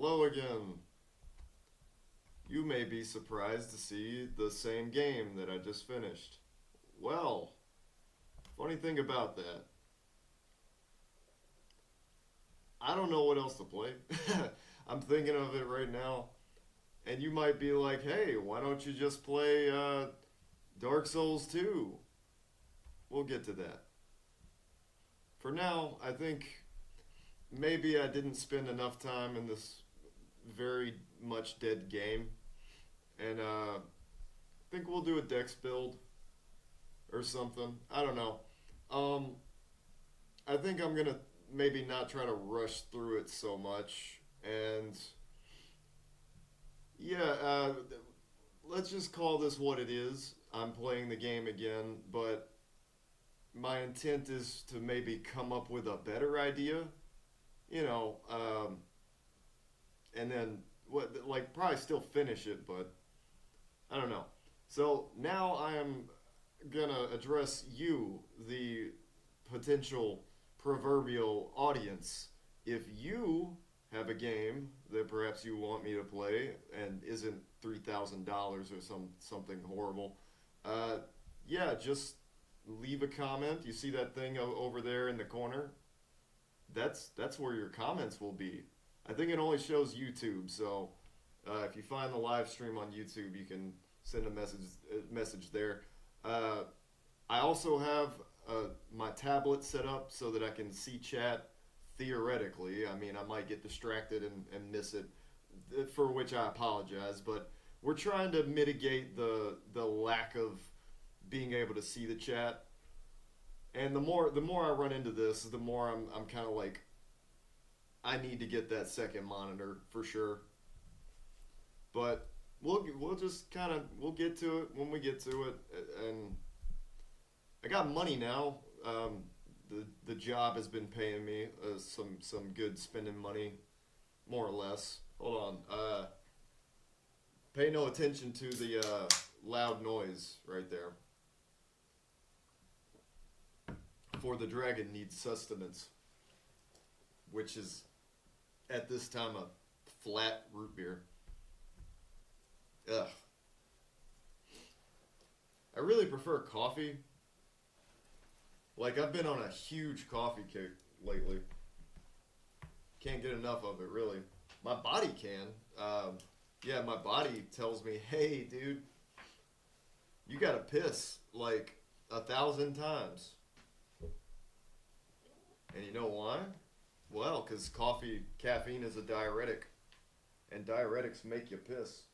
Hello again. You may be surprised to see the same game that I just finished. Well, funny thing about that, I don't know what else to play. I'm thinking of it right now, and you might be like, hey, why don't you just play Dark Souls 2? We'll get to that. For now, I think maybe I didn't spend enough time in this very much dead game, and I think we'll do a dex build or something. I don't know. Um, I think I'm gonna maybe not try to rush through it so much, and yeah, let's just call this what it is. I'm playing the game again, but my intent is to maybe come up with a better idea, you know, and then what like probably still finish it, but I don't know. So now I am gonna address you, the potential proverbial audience. If you have a game that perhaps you want me to play and isn't $3,000 or something horrible, uh, yeah, just leave a comment. You see that thing over there in the corner? That's where your comments will be. I think it only shows YouTube, so if you find the live stream on YouTube, you can send a message there. Uh, I also have my tablet set up so that I can see chat theoretically. I mean, I might get distracted and miss it, for which I apologize. But we're trying to mitigate the lack of being able to see the chat. And the more I run into this, the more I'm kind of like I need to get that second monitor for sure. But we'll just kind of we'll get to it when we get to it. And I got money now. The job has been paying me some good spending money, more or less. Hold on. Pay no attention to the loud noise right there. For the dragon needs sustenance, which is at this time a flat root beer. Ugh. I really prefer coffee. Like I've been on a huge coffee kick lately. Can't get enough of it, really. My body can. Yeah, my body tells me, "Hey, dude, you gotta piss like 1,000 times." And you know why? Well, because caffeine is a diuretic, and diuretics make you piss.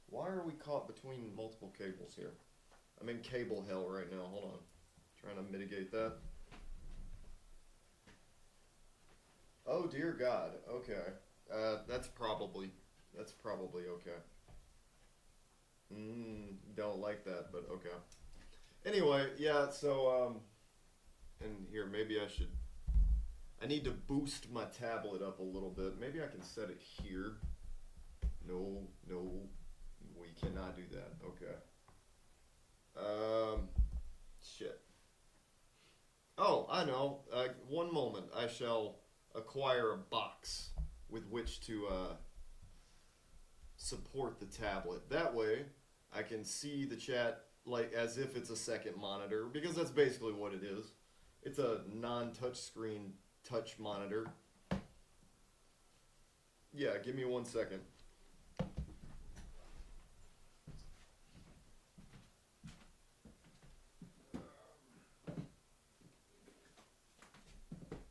Why are we caught between multiple cables here? I'm in cable hell right now. Hold on. Trying to mitigate that. Oh dear God. Okay. That's probably okay. Don't like that, but okay. Anyway, yeah. So and here maybe I need to boost my tablet up a little bit. Maybe I can set it here. No, no, we cannot do that. Okay. Shit. Oh, I know. One moment. I shall acquire a box with which to support the tablet. That way, I can see the chat like as if it's a second monitor because that's basically what it is. It's a non-touch screen touch monitor. Yeah, give me 1 second.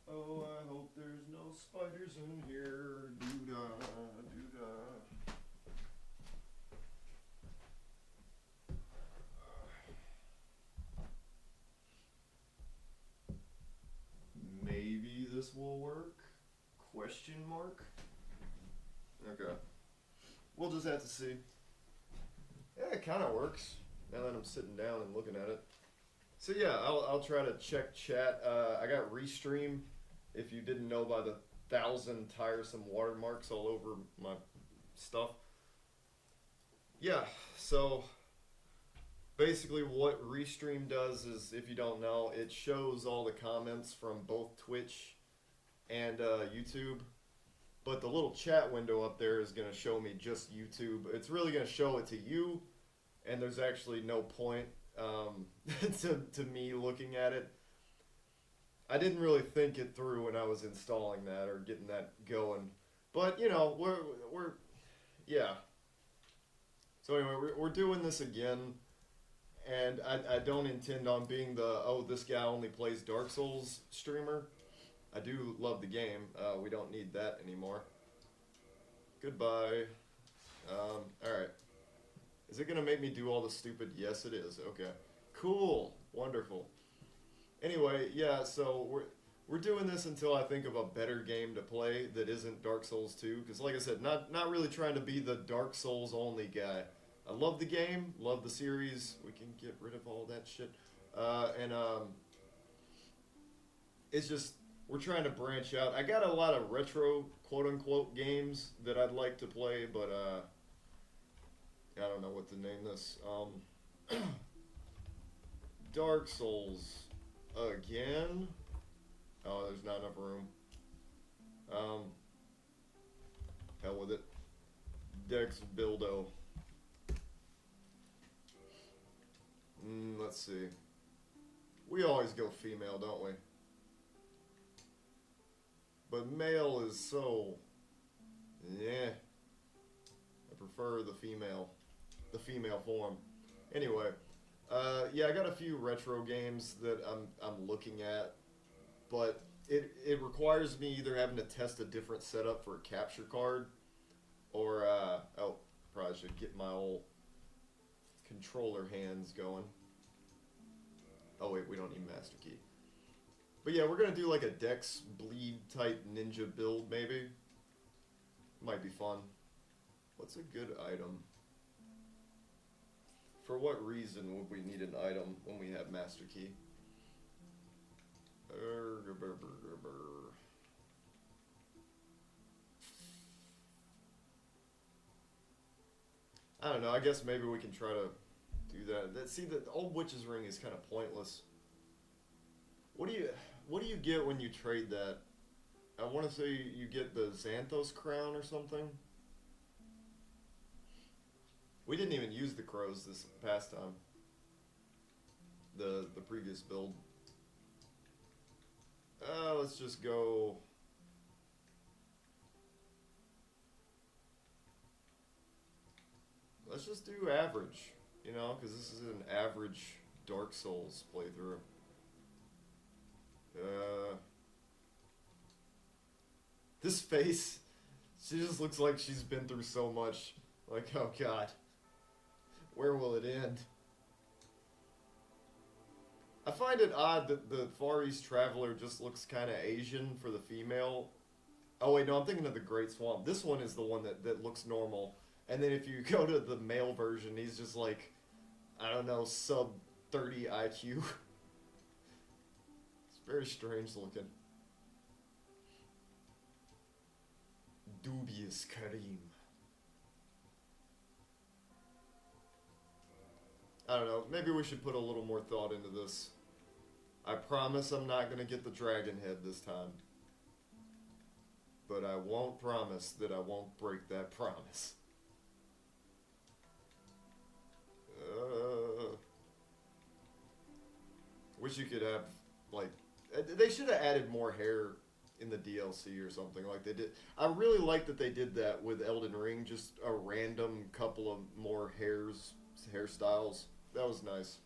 Oh, I hope there's no spiders in here. Doo-da, doo-da. Maybe this will work? Question mark? Okay. We'll just have to see. Yeah, it kind of works now that I'm sitting down and looking at it. So yeah, I'll try to check chat. I got restream. If you didn't know by the 1,000 tiresome watermarks all over my stuff. Yeah. So basically, what restream does is, if you don't know, it shows all the comments from both Twitch and YouTube, but the little chat window up there is going to show me just YouTube. It's really going to show it to you, and there's actually no point to me looking at it. I didn't really think it through when I was installing that or getting that going, but you know we're yeah. So anyway, we're doing this again, and I don't intend on being the oh this guy only plays Dark Souls streamer. I do love the game. We don't need that anymore. Goodbye. Alright. Is it going to make me do all the stupid? Yes, it is. Okay. Cool. Wonderful. Anyway, yeah, so we're doing this until I think of a better game to play that isn't Dark Souls 2. Because like I said, not really trying to be the Dark Souls only guy. I love the game. Love the series. We can get rid of all that shit. And it's just... We're trying to branch out. I got a lot of retro, quote-unquote, games that I'd like to play, but, I don't know what to name this. Dark Souls again? Oh, there's not enough room. Hell with it. Dex Bildo. Let's see. We always go female, don't we? But male is so, yeah. I prefer the female form. Anyway, yeah, I got a few retro games that I'm looking at, but it requires me either having to test a different setup for a capture card, or oh, probably should get my old controller hands going. Oh wait, we don't need master key. But yeah, we're gonna do like a Dex bleed type ninja build maybe. Might be fun. What's a good item? For what reason would we need an item when we have master key? I don't know, I guess maybe we can try to do that. See, the old witch's ring is kind of pointless. What do you get when you trade that? I want to say you get the Xanthos crown or something. We didn't even use the crows this past time. The previous build. Let's just go. Let's just do average, you know, because this is an average Dark Souls playthrough. This face, she just looks like she's been through so much. Like, oh god, where will it end? I find it odd that the Far East Traveler just looks kind of Asian for the female. Oh wait, no, I'm thinking of the Great Swamp. This one is the one that looks normal. And then if you go to the male version, he's just like, I don't know, sub 30 IQ. Very strange looking. Dubious Kareem. I don't know. Maybe we should put a little more thought into this. I promise I'm not going to get the dragon head this time. But I won't promise that I won't break that promise. Wish you could have, like... They should have added more hair in the DLC or something like they did. I really like that they did that with Elden Ring, just a random couple of more hairstyles. That was nice.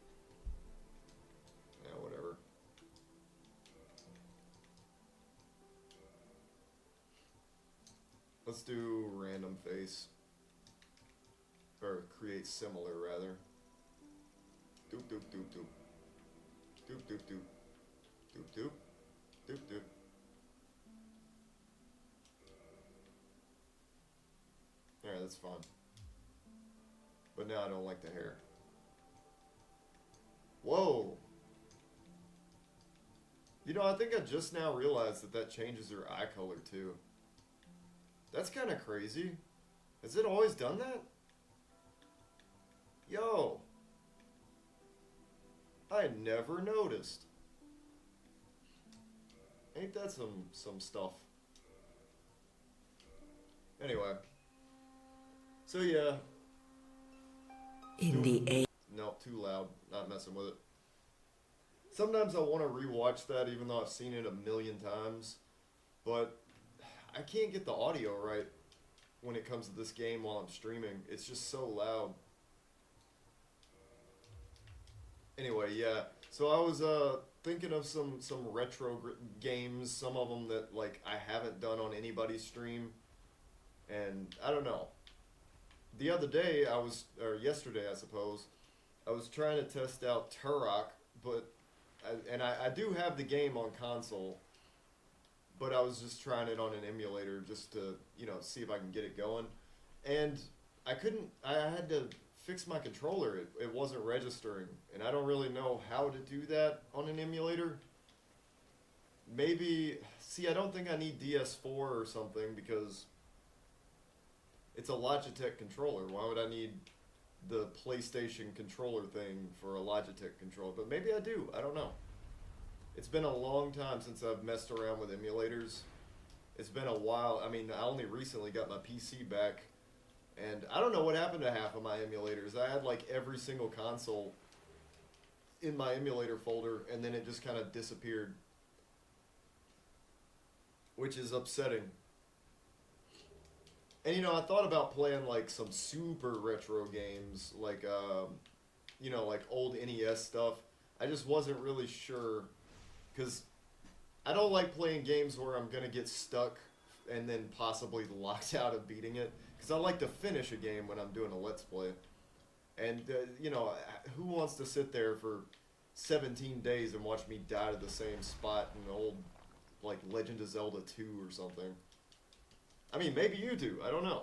Yeah, whatever. Let's do random face. Or create similar, rather. Doop doop doop doop. Doop doop doop. Doop doop. Doop doop. Alright, that's fun. But now I don't like the hair. Whoa! You know, I think I just now realized that that changes her eye color, too. That's kind of crazy. Has it always done that? Yo! I never noticed. Ain't that some stuff? Anyway, so yeah, In doing. the A. Nope, too loud. Not messing with it. Sometimes I want to rewatch that, even though I've seen it a million times, but I can't get the audio right when it comes to this game while I'm streaming. It's just so loud. Anyway, yeah. So I was thinking of some retro games, some of them that like I haven't done on anybody's stream, and I don't know. The other day or yesterday I suppose, I was trying to test out Turok, but I do have the game on console, but I was just trying it on an emulator just to see if I can get it going, and I couldn't. I had to fix my controller. It wasn't registering, and I don't really know how to do that on an emulator. Maybe see. I don't think I need DS4 or something because it's a Logitech controller. Why would I need the PlayStation controller thing for a Logitech controller? But maybe I do. I don't know. It's been a long time since I've messed around with emulators. It's been a while. I mean, I only recently got my PC back, and I don't know what happened to half of my emulators. I had like every single console in my emulator folder, and then it just kind of disappeared, which is upsetting. And I thought about playing like some super retro games, like like old NES stuff. I just wasn't really sure because I don't like playing games where I'm gonna get stuck and then possibly locked out of beating it. Because I like to finish a game when I'm doing a let's play. And who wants to sit there for 17 days and watch me die to the same spot in old like Legend of Zelda 2 or something? I mean, maybe you do. I don't know.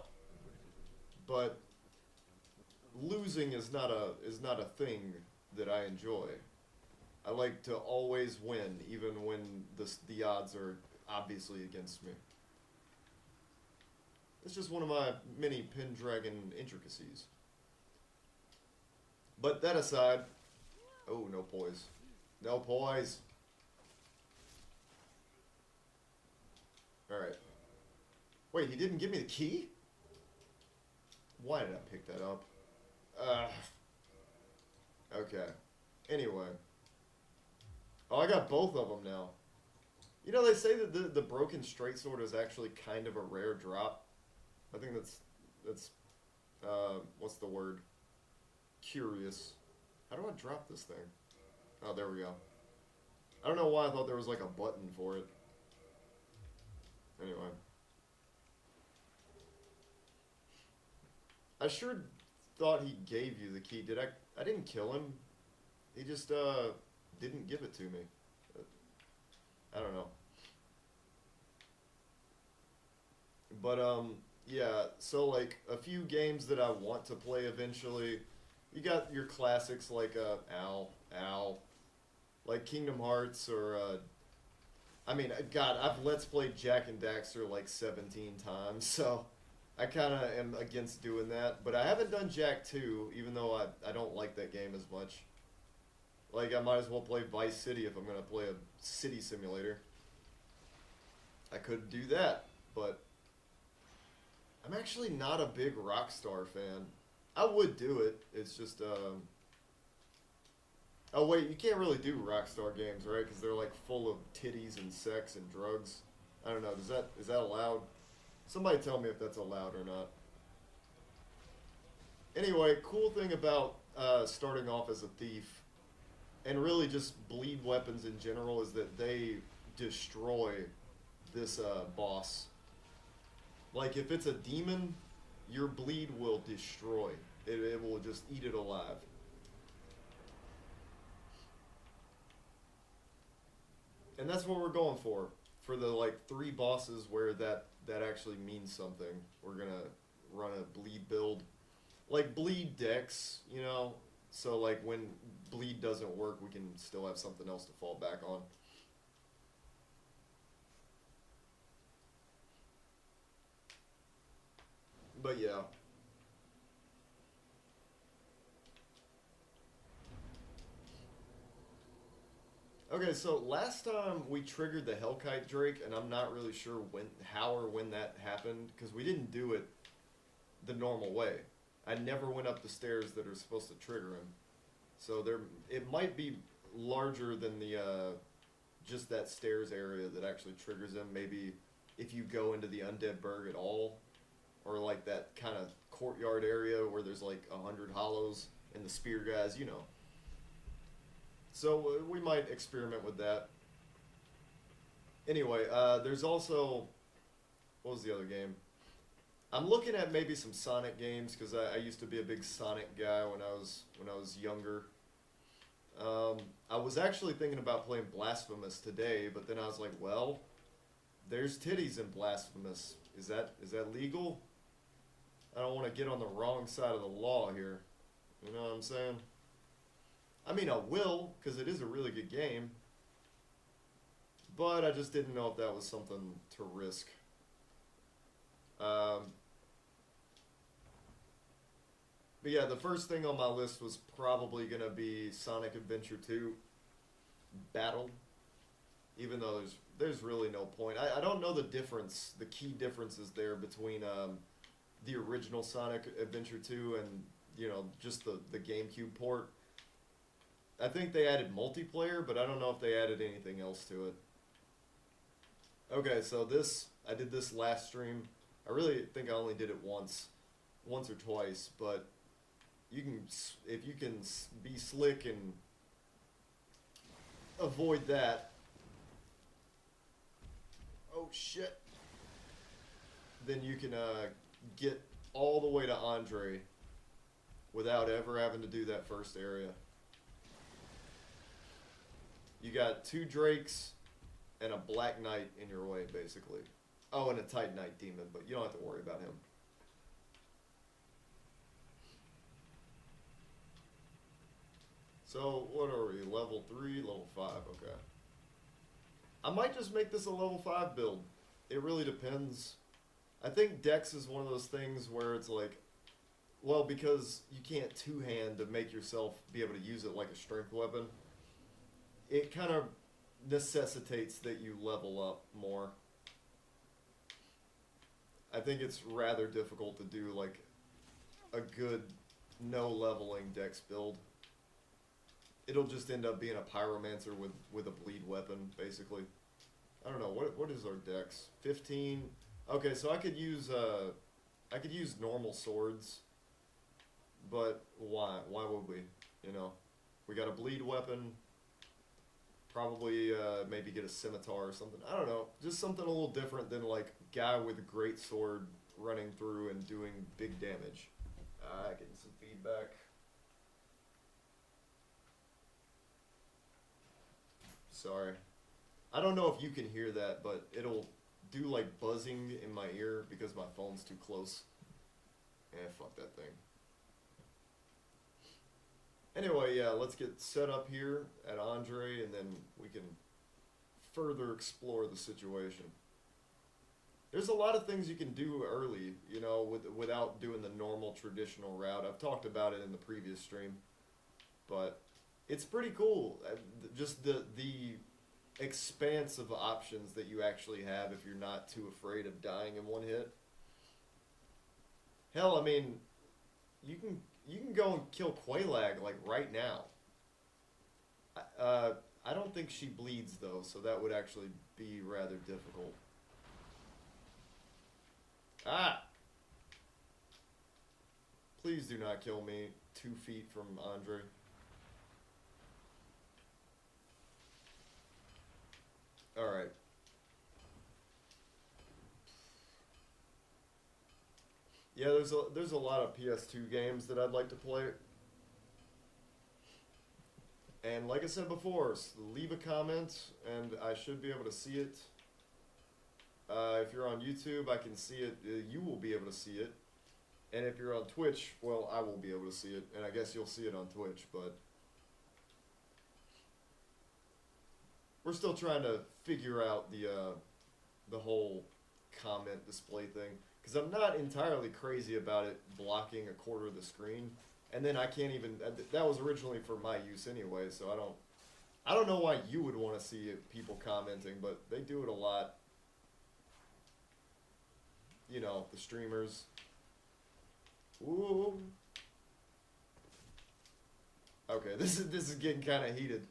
But losing is not a thing that I enjoy. I like to always win, even when the odds are obviously against me. It's just one of my many Pendragon intricacies. But that aside, oh, no poise. No poise. Alright. Wait, he didn't give me the key? Why did I pick that up? Okay. Anyway. Oh, I got both of them now. They say that the broken straight sword is actually kind of a rare drop. I think that's what's the word? Curious. How do I drop this thing? Oh, there we go. I don't know why I thought there was like a button for it. Anyway. I sure thought he gave you the key. I didn't kill him. He just didn't give it to me. I don't know. But yeah, so like a few games that I want to play eventually. You got your classics like Ow, like Kingdom Hearts or I mean, God, I've Let's Played Jak and Daxter like 17 times, so I kind of am against doing that. But I haven't done Jak 2, even though I don't like that game as much. Like, I might as well play Vice City if I'm going to play a city simulator. I could do that, but I'm actually not a big Rockstar fan. I would do it. It's just, oh wait, you can't really do Rockstar games, right? Because they're like full of titties and sex and drugs. I don't know. Is that allowed? Somebody tell me if that's allowed or not. Anyway, cool thing about starting off as a thief, and really just bleed weapons in general, is that they destroy this boss. Like if it's a demon, your bleed will destroy. It will just eat it alive. And that's what we're going for. For the like 3 bosses where that actually means something. We're gonna run a bleed build. Like bleed dex, so like when bleed doesn't work, we can still have something else to fall back on. But yeah. Okay, so last time we triggered the Hellkite Drake, and I'm not really sure how or when that happened, because we didn't do it the normal way. I never went up the stairs that are supposed to trigger him. So it might be larger than the just that stairs area that actually triggers him. Maybe if you go into the Undead Burg at all, or like that kind of courtyard area where there's like 100 hollows and the spear guys, you know. So we might experiment with that. Anyway, there's also what was the other game? I'm looking at maybe some Sonic games because I used to be a big Sonic guy when I was younger. I was actually thinking about playing Blasphemous today, but then I was like, well, there's titties in Blasphemous. Is that legal? I don't want to get on the wrong side of the law here. You know what I'm saying? I mean, I will, because it is a really good game. But I just didn't know if that was something to risk. But yeah, the first thing on my list was probably going to be Sonic Adventure 2 Battle. Even though there's really no point. I don't know the difference, the key differences there between the original Sonic Adventure 2 and, you know, just the GameCube port. I think they added multiplayer, but I don't know if they added anything else to it. Okay, so I did this last stream. I really think I only did it once or twice, but if you can be slick and avoid that. Oh shit. Then you can get all the way to Andre without ever having to do that first area. You got 2 Drakes and a Black Knight in your way, basically. Oh, and a Titanite Demon, but you don't have to worry about him. So, what are we? Level 3, level 5, okay. I might just make this a level 5 build. It really depends. I think Dex is one of those things where it's like, well, because you can't two-hand to make yourself be able to use it like a strength weapon, it kind of necessitates that you level up more. I think it's rather difficult to do like a good no leveling Dex build. It'll just end up being a pyromancer with a bleed weapon, basically. I don't know, what is our Dex? 15. Okay, so I could use normal swords, but why? Why would we? You know, we got a bleed weapon. Probably maybe get a scimitar or something. I don't know, just something a little different than like guy with a great sword running through and doing big damage. Getting some feedback. Sorry. I don't know if you can hear that, but it'll do like buzzing in my ear because my phone's too close. Fuck that thing. Anyway, yeah, let's get set up here at Andre, and then we can further explore the situation. There's a lot of things you can do early, you know, without doing the normal traditional route. I've talked about it in the previous stream, but it's pretty cool. Just the expanse of options that you actually have if you're not too afraid of dying in one hit. Hell, I mean, you can go and kill Quelaag like right now. I don't think she bleeds though, so that would actually be rather difficult. Ah! Please do not kill me 2 feet from Andre. Alright. Yeah, there's a lot of PS2 games that I'd like to play. And like I said before, leave a comment and I should be able to see it. If you're on YouTube, I can see it. You will be able to see it. And if you're on Twitch, well, I will be able to see it. And I guess you'll see it on Twitch, but we're still trying to figure out the whole comment display thing. Because I'm not entirely crazy about it blocking a quarter of the screen. And then I can't even... That was originally for my use anyway, so I don't... I don't know why you would want to see it, people commenting, but they do it a lot. You know, the streamers. Ooh. Okay, this is getting kind of heated.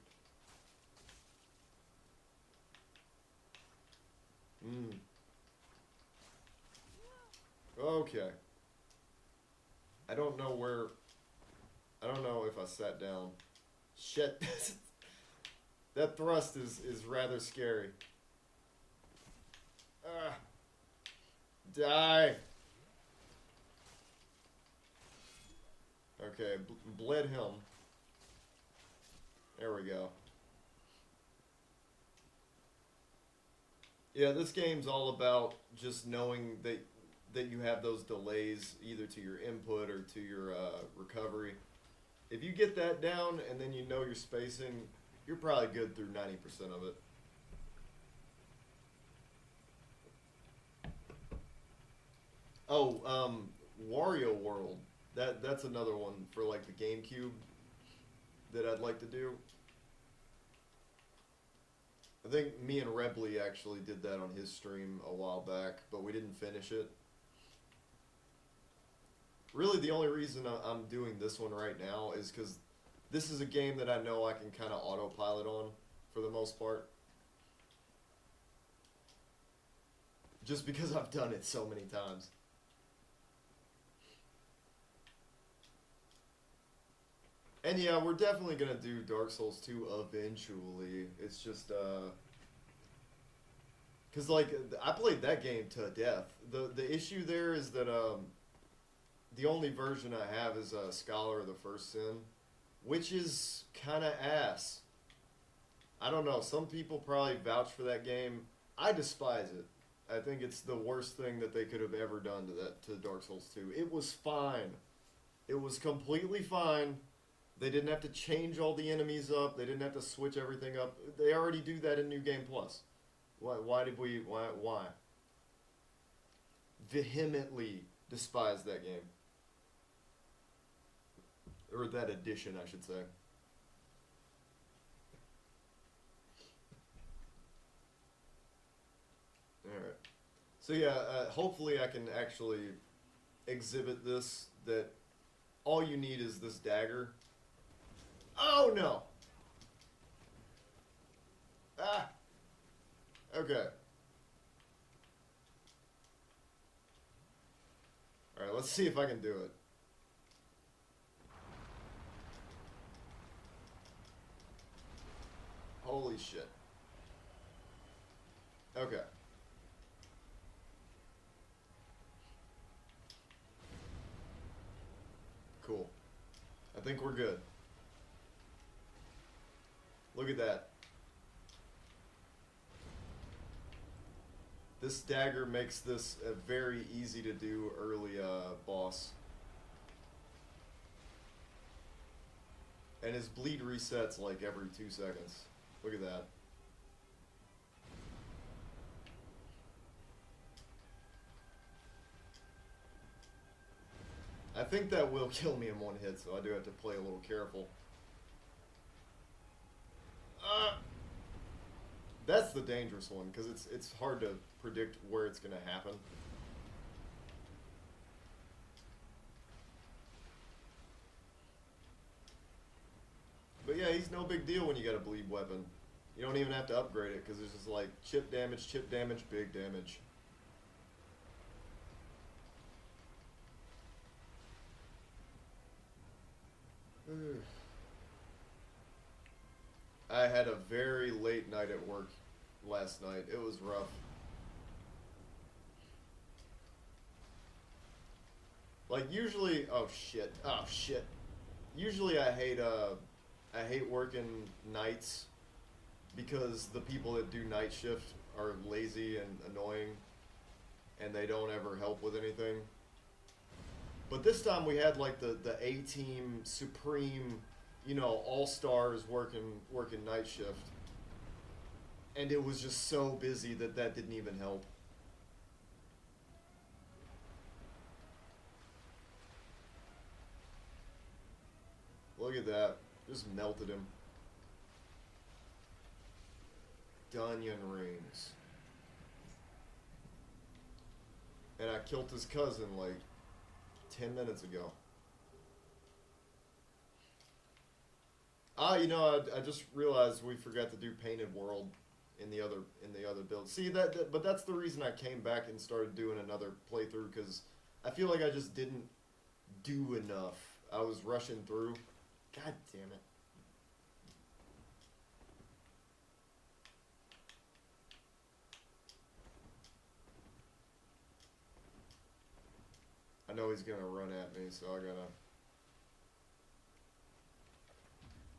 Hmm. Okay. I don't know where. I don't know if I sat down. Shit. That thrust is rather scary. Ah. Die. Okay, bled him. There we go. Yeah, this game's all about just knowing that you have those delays either to your input or to your recovery. If you get that down and then you know your spacing, you're probably good through 90% of it. Oh, Wario World. That's another one for like the GameCube that I'd like to do. I think me and Rebley actually did that on his stream a while back, but we didn't finish it. Really, the only reason I'm doing this one right now is because this is a game that I know I can kind of autopilot on for the most part. Just because I've done it so many times. And yeah, we're definitely gonna do Dark Souls 2 eventually. It's just, cause like I played that game to death. The issue there is that the only version I have is Scholar of the First Sin, which is kind of ass. I don't know. Some people probably vouch for that game. I despise it. I think it's the worst thing that they could have ever done to Dark Souls 2. It was fine. It was completely fine. They didn't have to change all the enemies up. They didn't have to switch everything up. They already do that in New Game Plus. Why did we? Why? Vehemently despise that game. Or that edition, I should say. Alright. So yeah, hopefully I can actually exhibit this, that all you need is this dagger. Oh no! Ah! Okay. Alright, let's see if I can do it. Holy shit. Okay. Cool. I think we're good. Look at that. This dagger makes this a very easy to do early boss. And his bleed resets like every 2 seconds. Look at that. I think that will kill me in one hit, so I do have to play a little careful. That's the dangerous one, because it's hard to predict where it's going to happen. But yeah, he's no big deal when you got a bleed weapon. You don't even have to upgrade it, because it's just like chip damage, big damage. I had a very late night at work last night. It was rough. Like usually, oh shit. Usually I hate working nights because the people that do night shift are lazy and annoying and they don't ever help with anything. But this time we had like the A team supreme, you know, all stars working night shift, and it was just so busy that didn't even help. Look at that, just melted him. Onion rings. And I killed his cousin like 10 minutes ago. Ah, I just realized we forgot to do Painted World in the other build. See but that's the reason I came back and started doing another playthrough, because I feel like I just didn't do enough. I was rushing through. God damn it. I know he's gonna run at me, so I gotta...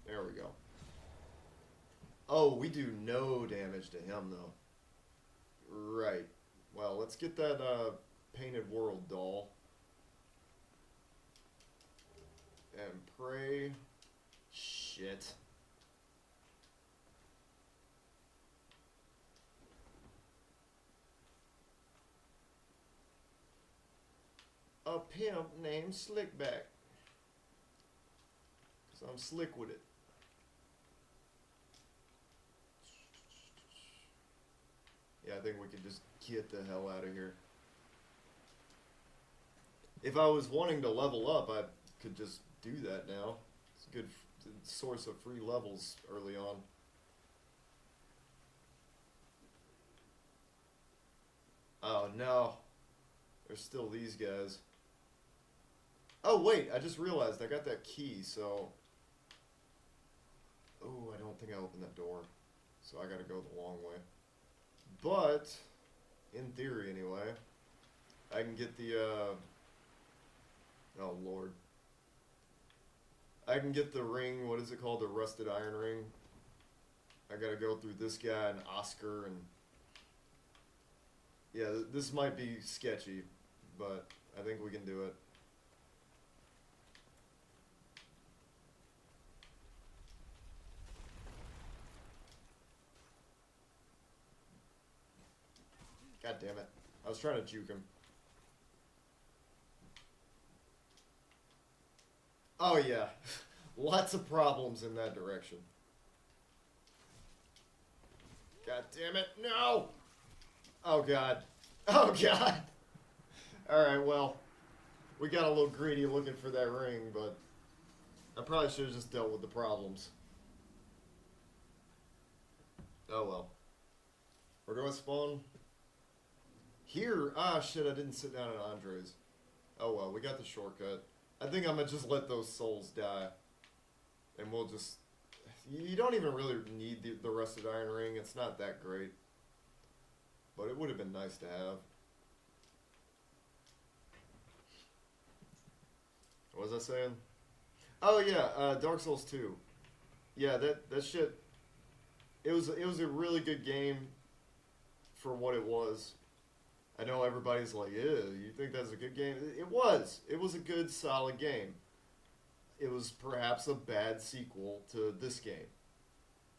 There we go. Oh, we do no damage to him, though. Right. Well, let's get that Painted World doll. And pray. Shit. A pimp named Slickback. Because I'm slick with it. Yeah, I think we could just get the hell out of here. If I was wanting to level up, I could just do that now. It's a good source of free levels early on. Oh no. There's still these guys. Oh wait, I just realized I got that key, so... Oh, I don't think I opened that door. So I gotta go the long way. But, in theory anyway, I can get the, oh lord. I can get the ring, what is it called? The rusted iron ring. I gotta go through this guy and Oscar and... Yeah, this might be sketchy, but I think we can do it. God damn it. I was trying to juke him. Oh yeah. Lots of problems in that direction. God damn it. No! Oh god. Oh god. Alright, well. We got a little greedy looking for that ring, but I probably should have just dealt with the problems. Oh well. Where do I spawn? Here? Ah, shit, I didn't sit down at Andre's. Oh well, we got the shortcut. I think I'm gonna just let those souls die. And we'll just... You don't even really need the rusted iron ring. It's not that great. But it would have been nice to have. What was I saying? Oh yeah, Dark Souls 2. Yeah, that shit... It was a really good game for what it was. I know everybody's like, yeah, you think that's a good game? It was. It was a good, solid game. It was perhaps a bad sequel to this game.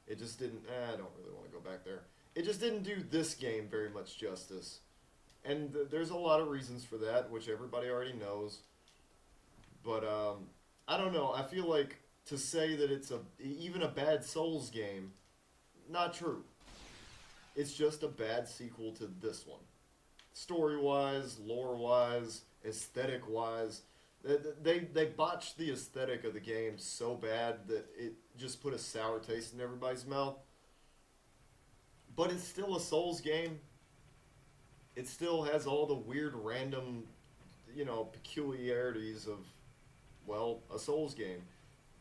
It just didn't... I don't really want to go back there. It just didn't do this game very much justice. And there's a lot of reasons for that, which everybody already knows. But, I don't know. I feel like to say that it's even a bad Souls game, not true. It's just a bad sequel to this one. Story-wise, lore-wise, aesthetic-wise, they botched the aesthetic of the game so bad that it just put a sour taste in everybody's mouth. But it's still a Souls game. It still has all the weird, random, peculiarities of, well, a Souls game.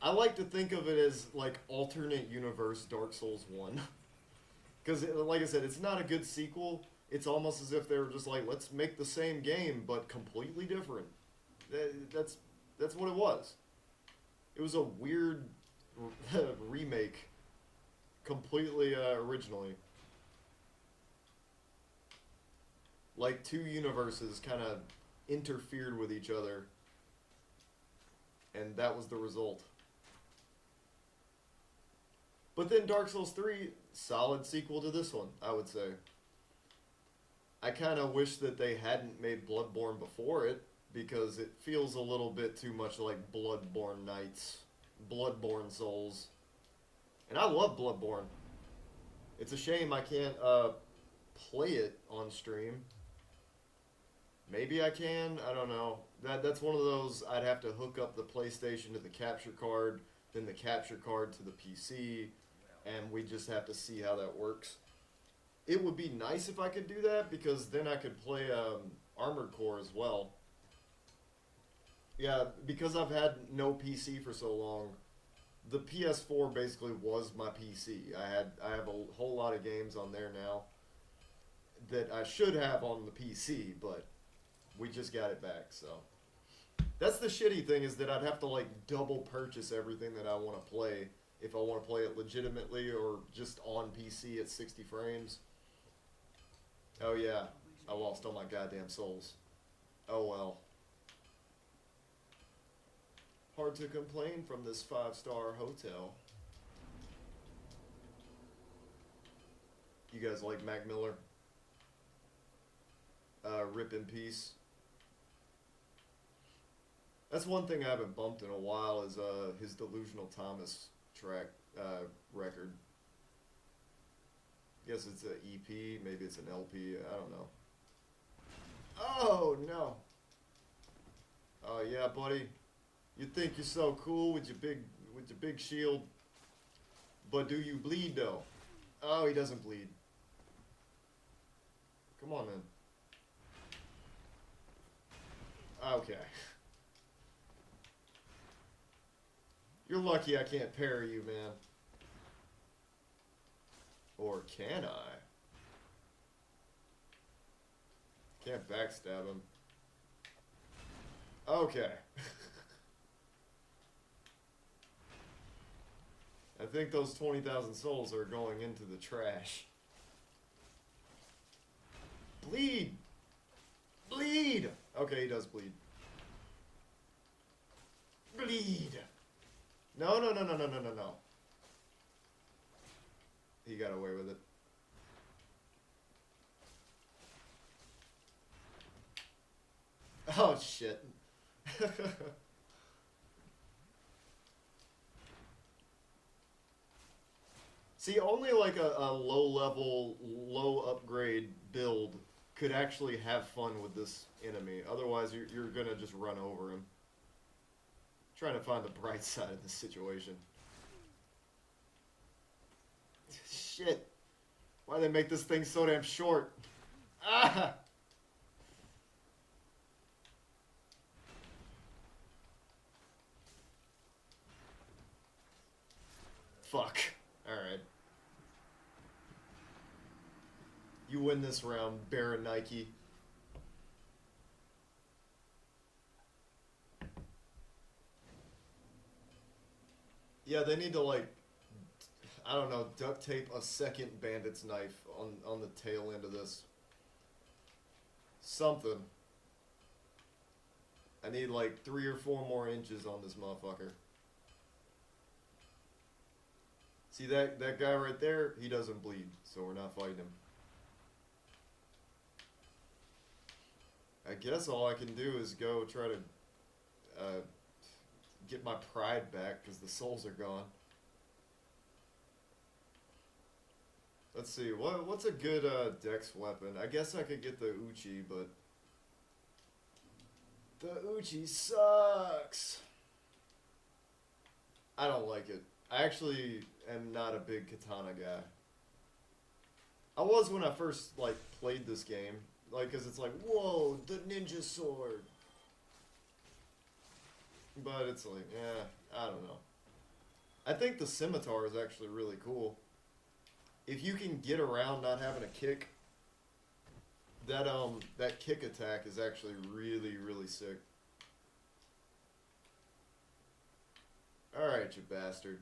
I like to think of it as, like, alternate universe Dark Souls 1. Because, like I said, it's not a good sequel. It's almost as if they were just like, let's make the same game, but completely different. That's what it was. It was a weird remake, completely originally. Like two universes kind of interfered with each other, and that was the result. But then Dark Souls 3, solid sequel to this one, I would say. I kind of wish that they hadn't made Bloodborne before it, because it feels a little bit too much like Bloodborne Knights, Bloodborne Souls. And I love Bloodborne. It's a shame I can't play it on stream. Maybe I can. I don't know. That's one of those. I'd have to hook up the PlayStation to the capture card, then the capture card to the PC, and we just have to see how that works. It would be nice if I could do that because then I could play Armored Core as well. Yeah, because I've had no PC for so long, the PS4 basically was my PC. I have a whole lot of games on there now that I should have on the PC, but we just got it back. So that's the shitty thing is that I'd have to like double purchase everything that I want to play if I want to play it legitimately or just on PC at 60 frames. Oh yeah, I lost all my goddamn souls. Oh well. Hard to complain from this 5-star hotel. You guys like Mac Miller? Rip in peace. That's one thing I haven't bumped in a while is his Delusional Thomas track record. Guess it's an EP, maybe it's an LP, I don't know. Oh no. Oh yeah, buddy. You think you're so cool with your big shield, but do you bleed though? Oh, he doesn't bleed. Come on, man. Okay. You're lucky I can't parry you, man. Or can I? Can't backstab him. Okay. I think those 20,000 souls are going into the trash. Bleed! Bleed! Okay, he does bleed. Bleed! No, no, no, no, no, no, no, no. He got away with it. Oh, shit. See, only like a low level, low upgrade build could actually have fun with this enemy. Otherwise, you're gonna just run over him. Trying to find the bright side of this situation. Shit. Why they make this thing so damn short? Ah! Fuck. Alright. You win this round, Baron Nike. Yeah, they need to like, I don't know, duct tape a second bandit's knife on the tail end of this. Something. I need like 3 or 4 more inches on this motherfucker. See that guy right there? He doesn't bleed, so we're not fighting him. I guess all I can do is go try to get my pride back because the souls are gone. Let's see, what's a good dex weapon? I guess I could get the Uchi, but the Uchi sucks. I don't like it. I actually am not a big katana guy. I was when I first like played this game. Like, cause it's like, whoa, the ninja sword. But it's like, yeah, I don't know. I think the scimitar is actually really cool. If you can get around not having a kick, that kick attack is actually really, really sick. Alright, you bastard.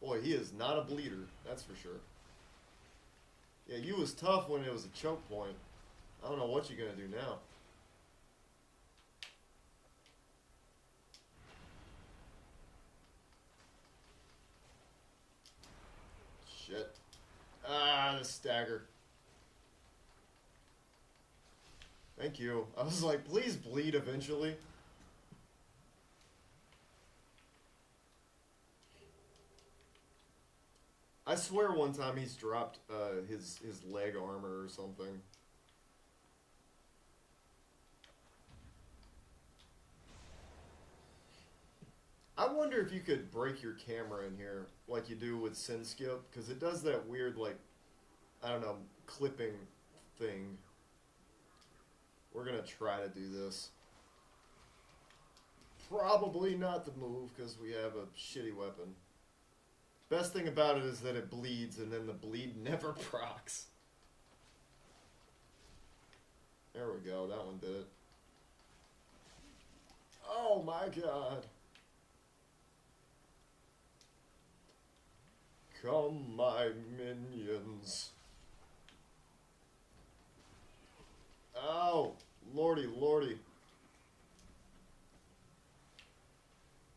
Boy, he is not a bleeder, that's for sure. Yeah, you was tough when it was a choke point. I don't know what you're gonna do now. Shit. Ah, the stagger. Thank you. I was like, please bleed eventually. I swear one time he's dropped his leg armor or something. I wonder if you could break your camera in here like you do with SynSkip, because it does that weird, like, I don't know, clipping thing. We're gonna try to do this. Probably not the move, because we have a shitty weapon. Best thing about it is that it bleeds, and then the bleed never procs. There we go, that one did it. Oh my god. Come, my minions. Oh, lordy, lordy.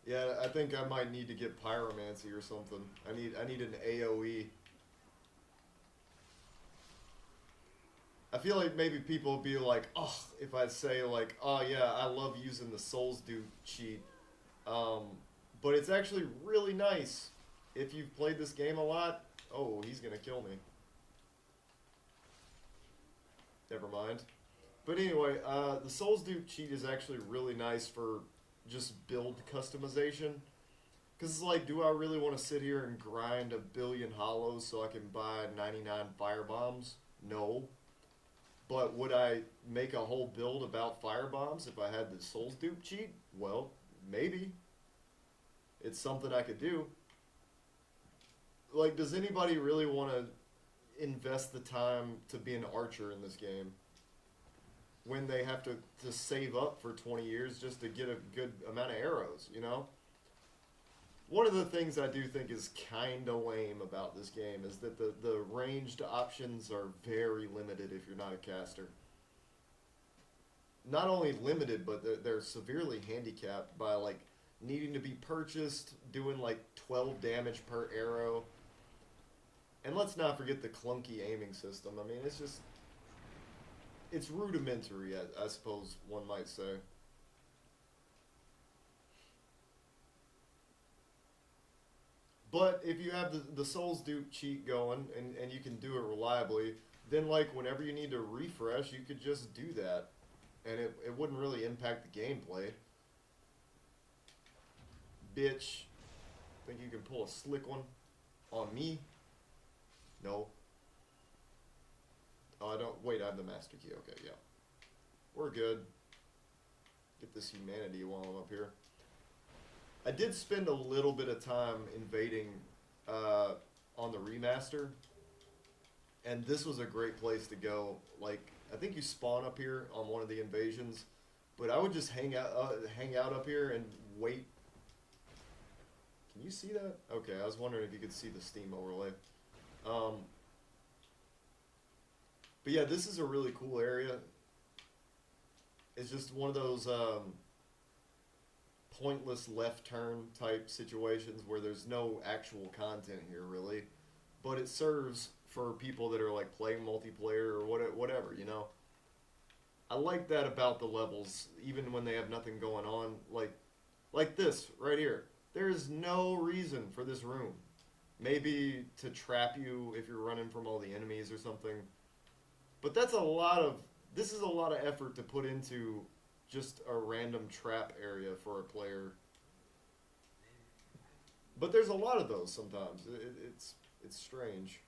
Yeah, I think I might need to get pyromancy or something. I need an AoE. I feel like maybe people will be like, oh, if I say like, oh yeah, I love using the Souls Duke cheat. But it's actually really nice. If you've played this game a lot, oh, he's gonna kill me. Never mind. But anyway, the Souls Duke cheat is actually really nice for just build customization. Because it's like, do I really want to sit here and grind a billion hollows so I can buy 99 firebombs? No. But would I make a whole build about firebombs if I had the Souls Duke cheat? Well, maybe. It's something I could do. Like, does anybody really want to invest the time to be an archer in this game when they have to save up for 20 years just to get a good amount of arrows, you know? One of the things I do think is kind of lame about this game is that the ranged options are very limited if you're not a caster. Not only limited, but they're severely handicapped by, like, needing to be purchased, doing, like, 12 damage per arrow. And let's not forget the clunky aiming system. I mean, it's just... It's rudimentary, I suppose one might say. But if you have the Souls Duke cheat going and you can do it reliably, then like whenever you need to refresh, you could just do that. And it wouldn't really impact the gameplay. Bitch. Think you can pull a slick one on me? No. Oh, I don't... Wait, I have the master key. Okay, yeah. We're good. Get this humanity while I'm up here. I did spend a little bit of time invading on the remaster. And this was a great place to go. Like, I think you spawn up here on one of the invasions. But I would just hang out up here and wait. Can you see that? Okay, I was wondering if you could see the Steam overlay. But yeah, this is a really cool area. It's just one of those pointless left turn type situations where there's no actual content here really, but it serves for people that are like playing multiplayer or whatever, you know. I like that about the levels, even when they have nothing going on, like this right here. There is no reason for this room. Maybe to trap you if you're running from all the enemies or something. But that's a lot of... This is a lot of effort to put into just a random trap area for a player. But there's a lot of those sometimes. It's strange.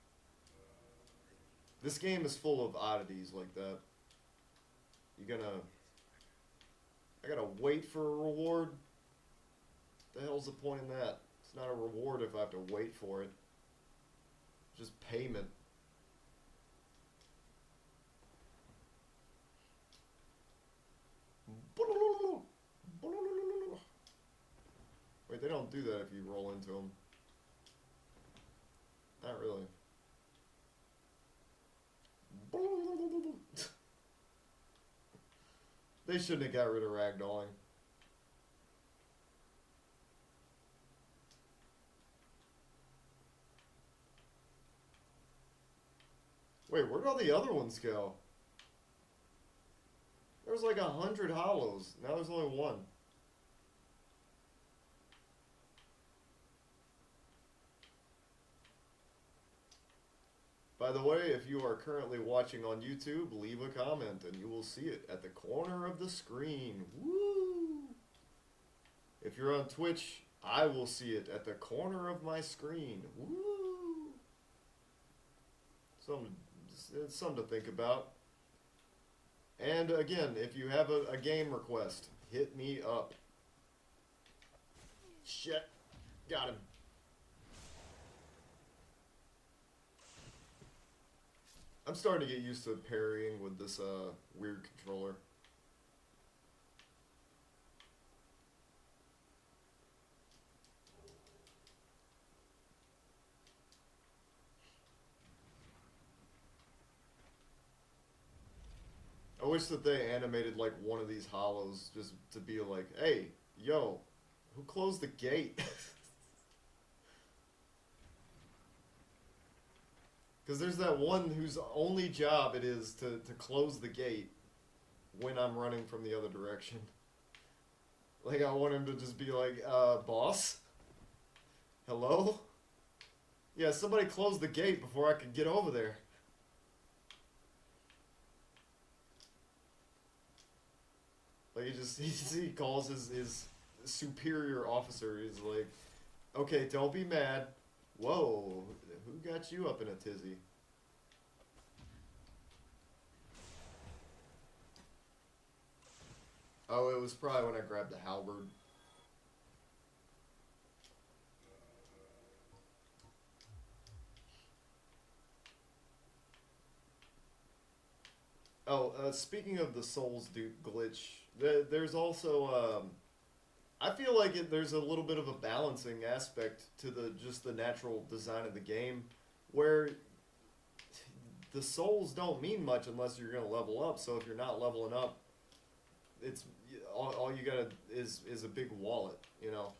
This game is full of oddities like that. You gonna... I gotta wait for a reward? What the hell's the point in that? It's not a reward if I have to wait for it. Just payment. Wait, they don't do that if you roll into them. Not really. They shouldn't have got rid of ragdolling. Wait, where'd all the other ones go? There was like 100 hollows. Now there's only one. By the way, if you are currently watching on YouTube, leave a comment and you will see it at the corner of the screen. Woo! If you're on Twitch, I will see it at the corner of my screen. Woo! It's something to think about. And again, if you have a game request, hit me up. Shit. Got him. I'm starting to get used to parrying with this weird controller. I wish that they animated like one of these hollows just to be like, hey, yo, who closed the gate? Because there's that one whose only job it is to close the gate when I'm running from the other direction. Like, I want him to just be like, boss? Hello? Yeah, somebody closed the gate before I could get over there. Like, he calls his superior officer. He's like, okay, don't be mad. Whoa, who got you up in a tizzy? Oh, it was probably when I grabbed the halberd. Oh, speaking of the Souls Duke glitch, there's also, I feel like there's a little bit of a balancing aspect to just the natural design of the game, where the souls don't mean much unless you're going to level up. So if you're not leveling up, it's all you got is a big wallet, you know.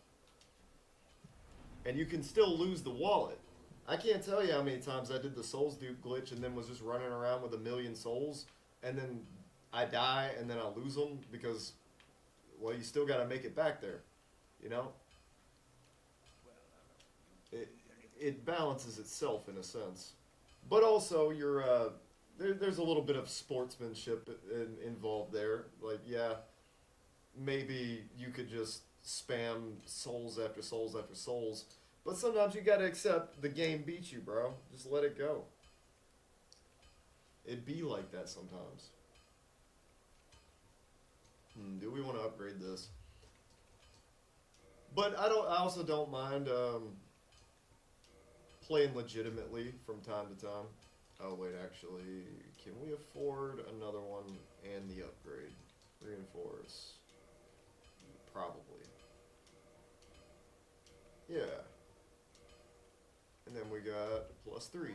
And you can still lose the wallet. I can't tell you how many times I did the Souls Duke glitch and then was just running around with 1,000,000 souls, and then I die and then I lose them because, well, you still got to make it back there, you know? It balances itself in a sense. But also, there's a little bit of sportsmanship involved there. Like, yeah, maybe you could just spam souls after souls after souls, but sometimes you gotta accept the game beats you, bro. Just let it go. It'd be like that sometimes. Do we want to upgrade this? But I also don't mind playing legitimately from time to time. Oh wait, actually, can we afford another one and the upgrade? Reinforce. Probably. Yeah. And then we got +3.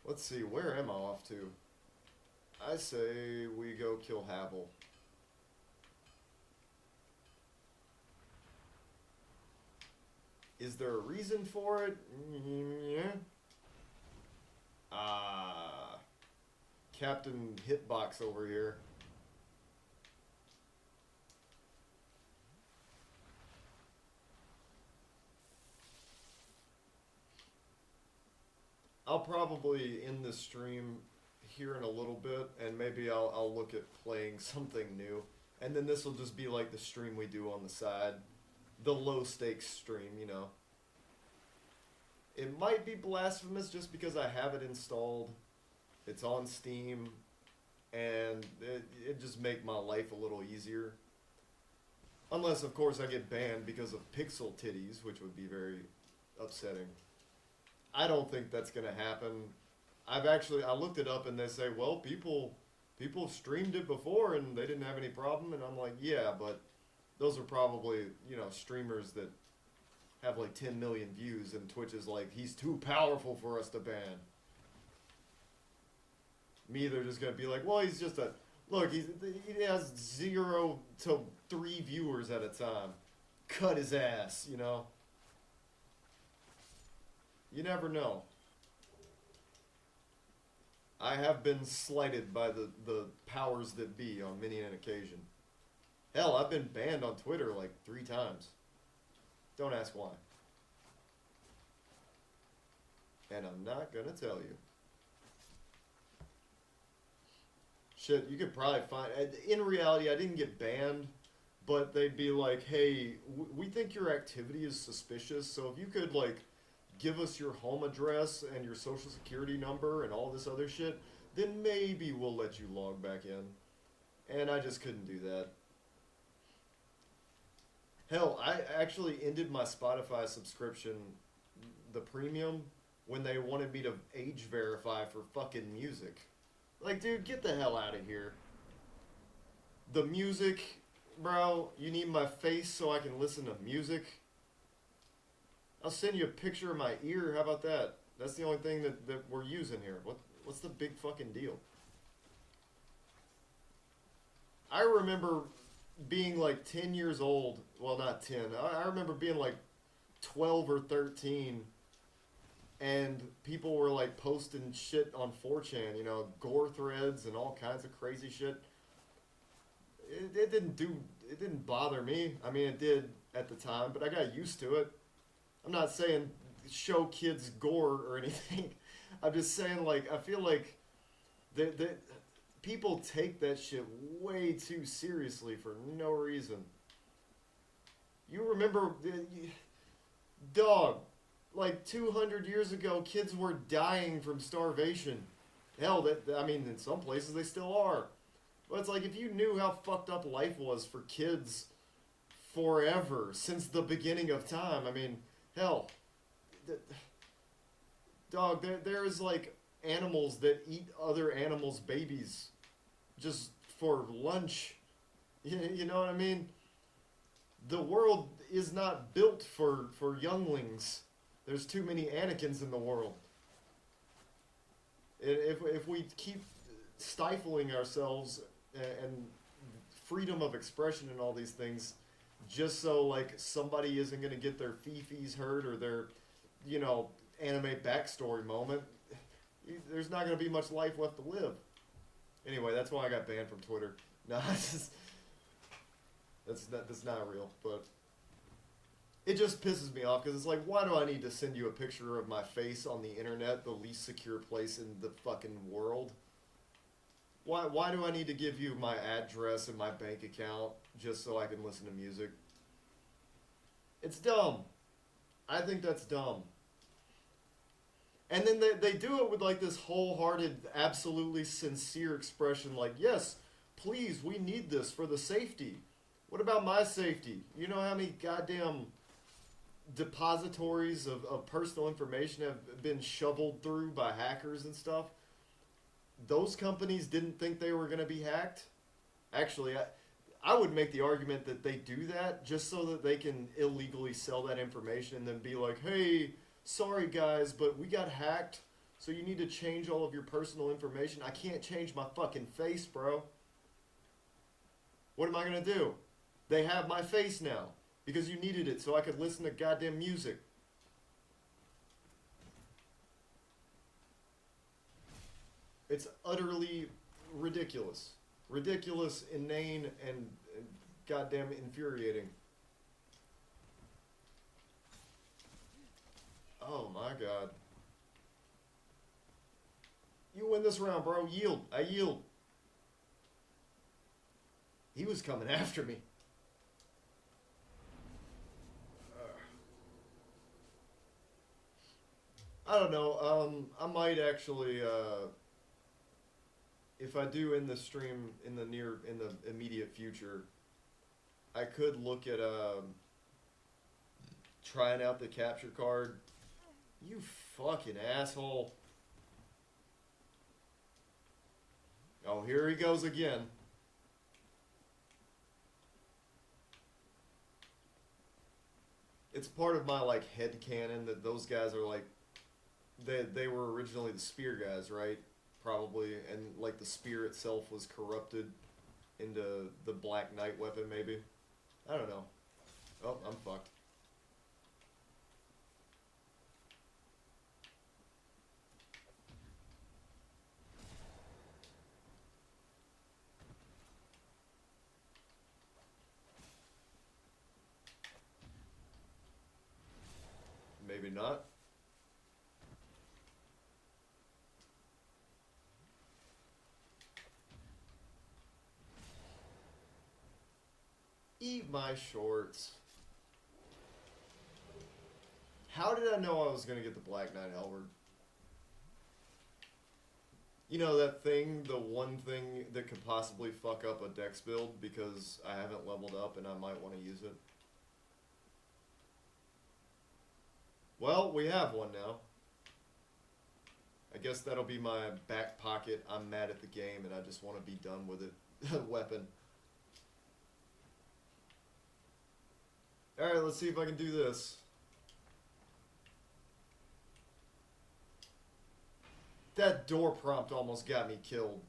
Let's see, where am I off to? I say we go kill Havel. Is there a reason for it? Yeah. Captain Hitbox over here. I'll probably end this stream here in a little bit, and maybe I'll look at playing something new. And then this will just be like the stream we do on the side. The low stakes stream, you know. It might be blasphemous just because I have it installed. It's on Steam, and it just make my life a little easier. Unless, of course, I get banned because of pixel titties, which would be very upsetting. I don't think that's gonna happen. I looked it up and they say, well, people streamed it before and they didn't have any problem, and I'm like, yeah, but those are probably, you know, streamers that have like 10 million views, and Twitch is like, he's too powerful for us to ban. Me, they're just gonna be like, well, he's just look, he has 0 to 3 viewers at a time. Cut his ass, you know? You never know. I have been slighted by the powers that be on many an occasion. Hell, I've been banned on Twitter like 3 times. Don't ask why. and I'm not gonna tell you. Shit, you could probably find. In reality, I didn't get banned, but they'd be like, "Hey, we think your activity is suspicious, so if you could like give us your home address and your social security number and all this other shit, then maybe we'll let you log back in." And I just couldn't do that. Hell, I actually ended my Spotify subscription, the premium, when they wanted me to age verify for fucking music. Like, dude, get the hell out of here. The music, bro, you need my face so I can listen to music? I'll send you a picture of my ear. How about that? That's the only thing that we're using here. What's the big fucking deal? I remember being like 10 years old. Well, not 10. I remember being like 12 or 13, and people were like posting shit on 4chan, gore threads and all kinds of crazy shit. It didn't bother me. I mean, it did at the time, but I got used to it. I'm not saying show kids gore or anything. I'm just saying, like, I feel like that people take that shit way too seriously for no reason. You remember, dog, like 200 years ago, kids were dying from starvation. Hell, I mean, in some places they still are. But it's like, if you knew how fucked up life was for kids forever, since the beginning of time, I mean, hell, dog, there's like animals that eat other animals' babies just for lunch. You know what I mean? The world is not built for younglings. There's too many Anakins in the world. If we keep stifling ourselves and freedom of expression and all these things, just so like somebody isn't gonna get their fifis hurt or their, anime backstory moment, there's not gonna be much life left to live. Anyway, that's why I got banned from Twitter. No, that's not real, but it just pisses me off because it's like, why do I need to send you a picture of my face on the internet, the least secure place in the fucking world? Why do I need to give you my address and my bank account just so I can listen to music? It's dumb. I think that's dumb. And then they do it with like this wholehearted, absolutely sincere expression like, yes, please, we need this for the safety. What about my safety? You know how many goddamn depositories of personal information have been shoveled through by hackers and stuff? Those companies didn't think they were going to be hacked. Actually, I would make the argument that they do that just so that they can illegally sell that information and then be like, hey, sorry guys, but we got hacked, so you need to change all of your personal information. I can't change my fucking face, bro. What am I going to do? They have my face now because you needed it so I could listen to goddamn music. It's utterly ridiculous. Ridiculous, inane, and goddamn infuriating. Oh my god. You win this round, bro. Yield. I yield. He was coming after me. I don't know. I might actually, if I do end the stream in the immediate future, I could look at trying out the capture card. You fucking asshole. Oh, here he goes again. It's part of my like head canon that those guys are like, they were originally the spear guys, right? Probably, and like the spear itself was corrupted into the Black Knight weapon, maybe. I don't know. Oh, I'm fucked. Maybe not. Eat my shorts. How did I know I was gonna get the Black Knight Halberd? You know that thing, the one thing that could possibly fuck up a dex build because I haven't leveled up and I might want to use it? Well, we have one now. I guess that'll be my back pocket. I'm mad at the game and I just want to be done with it. Weapon. Alright, let's see if I can do this. That door prompt almost got me killed.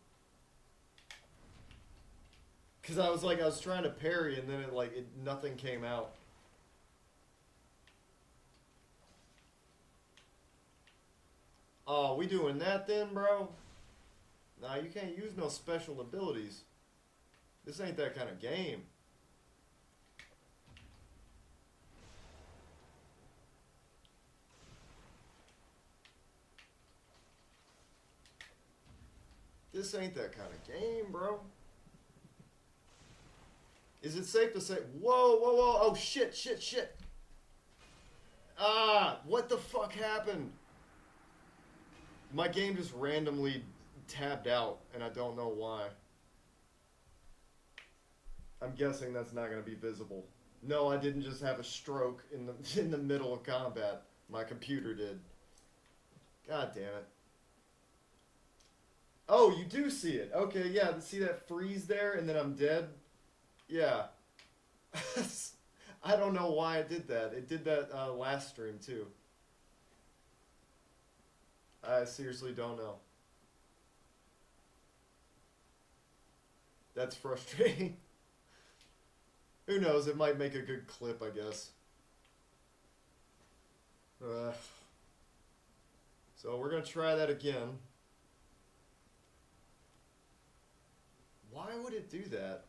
Cause I was trying to parry and then nothing came out. Oh, we doing that then, bro? Nah, you can't use no special abilities. This ain't that kind of game. This ain't that kind of game, bro. Is it safe to say... Whoa, whoa, whoa. Oh, shit, shit, shit. Ah, what the fuck happened? My game just randomly tabbed out, and I don't know why. I'm guessing that's not going to be visible. No, I didn't just have a stroke in the middle of combat. My computer did. God damn it. Oh, you do see it. Okay, yeah, see that freeze there, and then I'm dead? Yeah. I don't know why it did that. It did that last stream, too. I seriously don't know. That's frustrating. Who knows? It might make a good clip, I guess. So we're going to try that again. Why would it do that?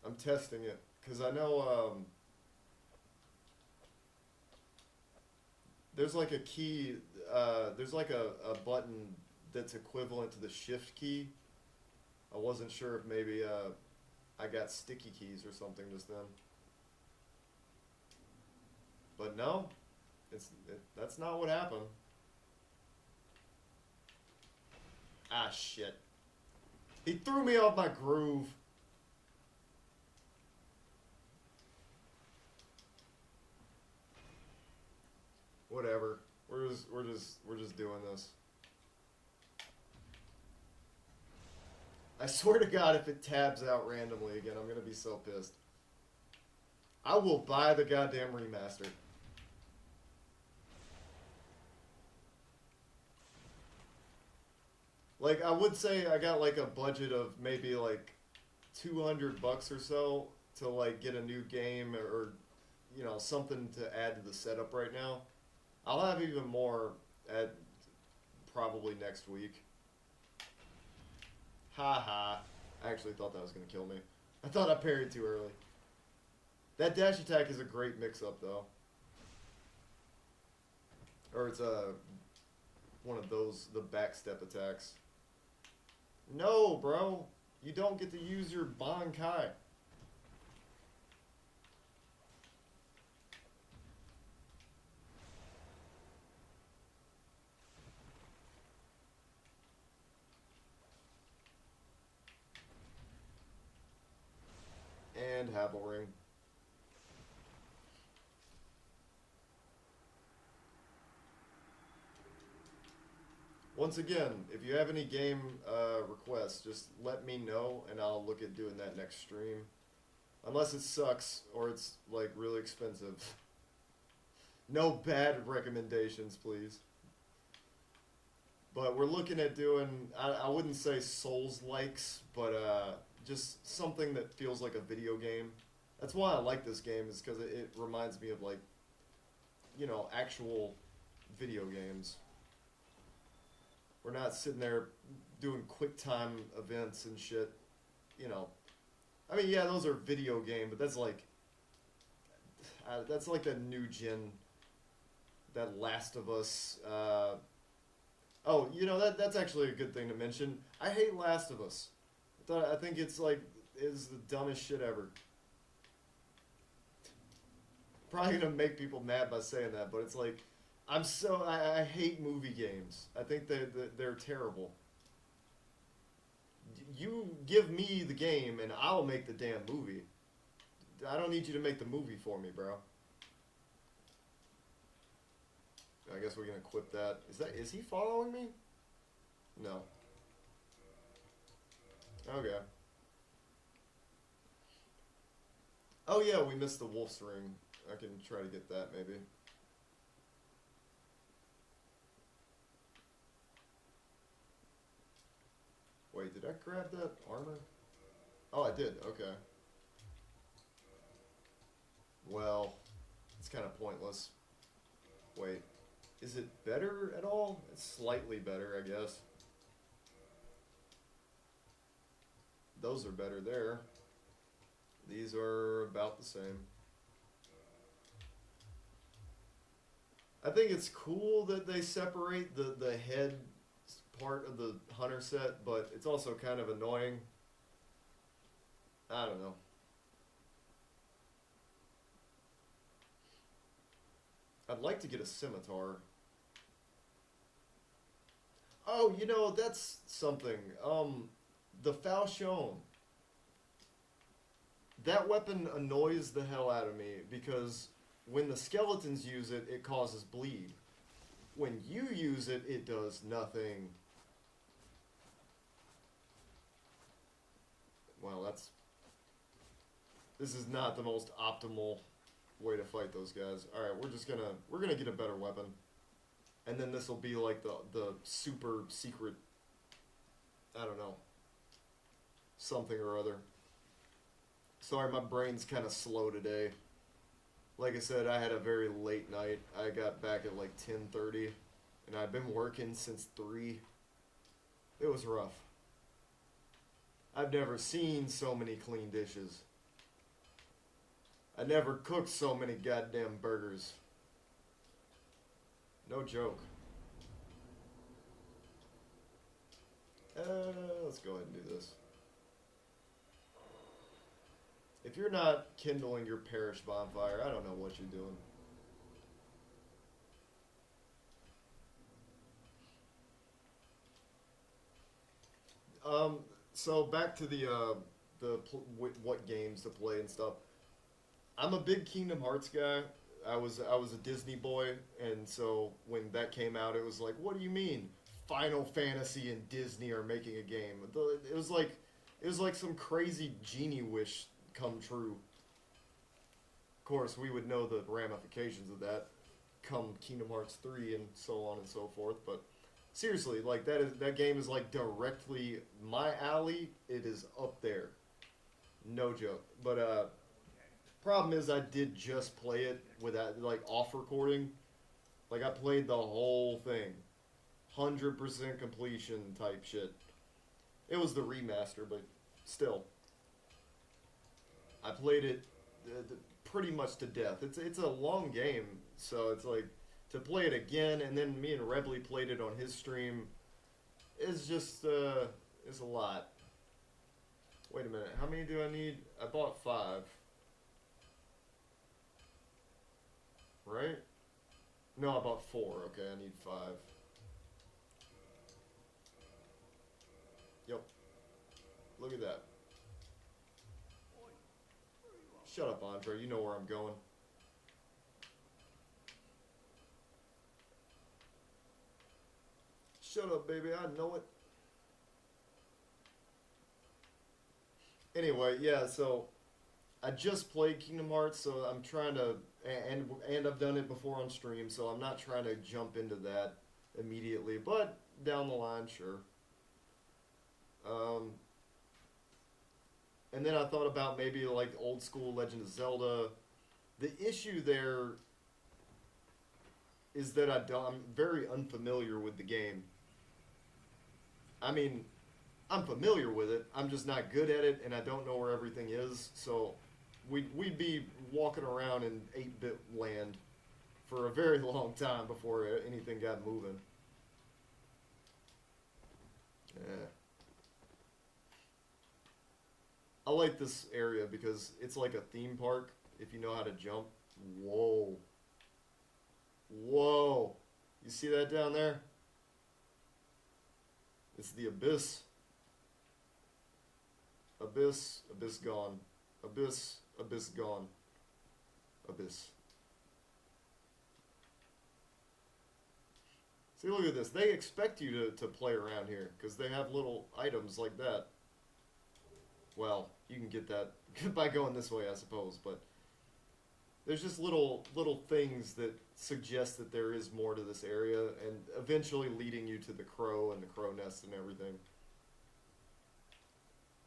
I'm testing it, because I know there's like a key, there's like a button that's equivalent to the shift key. I wasn't sure if maybe I got sticky keys or something just then. But no, that's not what happened. Ah, shit. He threw me off my groove. Whatever. We're just doing this. I swear to God, if it tabs out randomly again, I'm gonna be so pissed. I will buy the goddamn remaster. Like, I would say I got like a budget of maybe like $200 or so to like get a new game or you know, something to add to the setup right now. I'll have even more at probably next week. Ha. I actually thought that was going to kill me. I thought I parried too early. That dash attack is a great mix-up, though. Or it's one of those, the backstep attacks. No, bro. You don't get to use your Bankai. And Havelring. Once again, if you have any game requests, just let me know and I'll look at doing that next stream. Unless it sucks or it's like really expensive. No bad recommendations, please. But we're looking at doing, I wouldn't say Souls-likes, but just something that feels like a video game. That's why I like this game, is because it reminds me of, like, you know, actual video games. We're not sitting there doing quick time events and shit, you know. I mean, yeah, those are video game, but that's like that new gen, that Last of Us, Oh, that's actually a good thing to mention. I hate Last of Us. I think it's like is the dumbest shit ever. Probably gonna make people mad by saying that, but it's like I hate movie games. I think they're terrible. You give me the game and I'll make the damn movie. I don't need you to make the movie for me, bro. I guess we can equip that. Is he following me? No. Okay. Oh yeah, we missed the wolf's ring. I can try to get that maybe. Wait, did I grab that armor? Oh, I did. Okay. Well, it's kind of pointless. Wait, is it better at all? It's slightly better, I guess. Those are better there. These are about the same. I think it's cool that they separate the head part of the hunter set, but it's also kind of annoying. I don't know. I'd like to get a scimitar. Oh, that's something. The falchion. That weapon annoys the hell out of me because when the skeletons use it, it causes bleed. When you use it, it does nothing. Well, this is not the most optimal way to fight those guys. All right, we're gonna get a better weapon, and then this will be like the super secret. I don't know. Something or other. Sorry, my brain's kind of slow today. Like I said, I had a very late night. I got back at like 10:30, and I've been working since 3. It was rough. I've never seen so many clean dishes. I never cooked so many goddamn burgers. No joke. Let's go ahead and do this. If you're not kindling your parish bonfire, I don't know what you're doing. So back to what games to play and stuff. I'm a big Kingdom Hearts guy. I was a Disney boy, and so when that came out, it was like, what do you mean? Final Fantasy and Disney are making a game. It was like some crazy genie wish come true. Of course, we would know the ramifications of that come Kingdom Hearts 3 and so on and so forth, but seriously, like that game is like directly my alley. It is up there. No joke. But problem is I did just play it without like off recording. Like I played the whole thing. 100% completion type shit. It was the remaster, but still. I played it pretty much to death. It's a long game, so it's like to play it again, and then me and Rebley played it on his stream. Is just it's a lot. Wait a minute, how many do I need? I bought 5. Right? No, I bought 4. Okay, I need 5. Yep. Look at that. Shut up, Andre. You know where I'm going. Shut up, baby. I know it. Anyway, yeah, so I just played Kingdom Hearts, so I'm trying to, and I've done it before on stream, so I'm not trying to jump into that immediately, but down the line, sure. Um, and then I thought about maybe like old school Legend of Zelda. The issue there is that I'm very unfamiliar with the game. I mean, I'm familiar with it. I'm just not good at it, and I don't know where everything is. So we'd be walking around in 8-bit land for a very long time before anything got moving. Eh. I like this area because it's like a theme park if you know how to jump. Whoa. Whoa. You see that down there? It's the abyss. Abyss, abyss gone. Abyss, abyss gone. Abyss. See, look at this. They expect you to play around here because they have little items like that. Well, you can get that by going this way, I suppose, but there's just little things that suggest that there is more to this area, and eventually leading you to the crow and the crow nest and everything.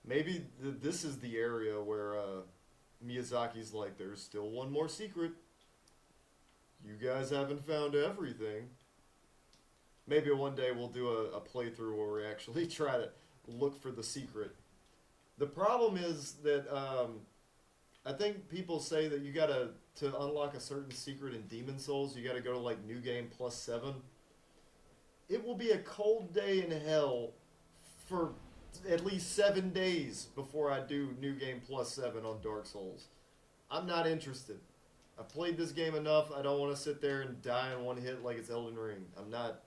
Maybe this is the area where Miyazaki's like, there's still one more secret. You guys haven't found everything. Maybe one day we'll do a playthrough where we actually try to look for the secret. The problem is that I think people say that you gotta, to unlock a certain secret in Demon Souls, you gotta go to like New Game plus 7. It will be a cold day in hell for at least 7 days before I do New Game plus 7 on Dark Souls. I'm not interested. I've played this game enough. I don't want to sit there and die in one hit like it's Elden Ring. I'm not.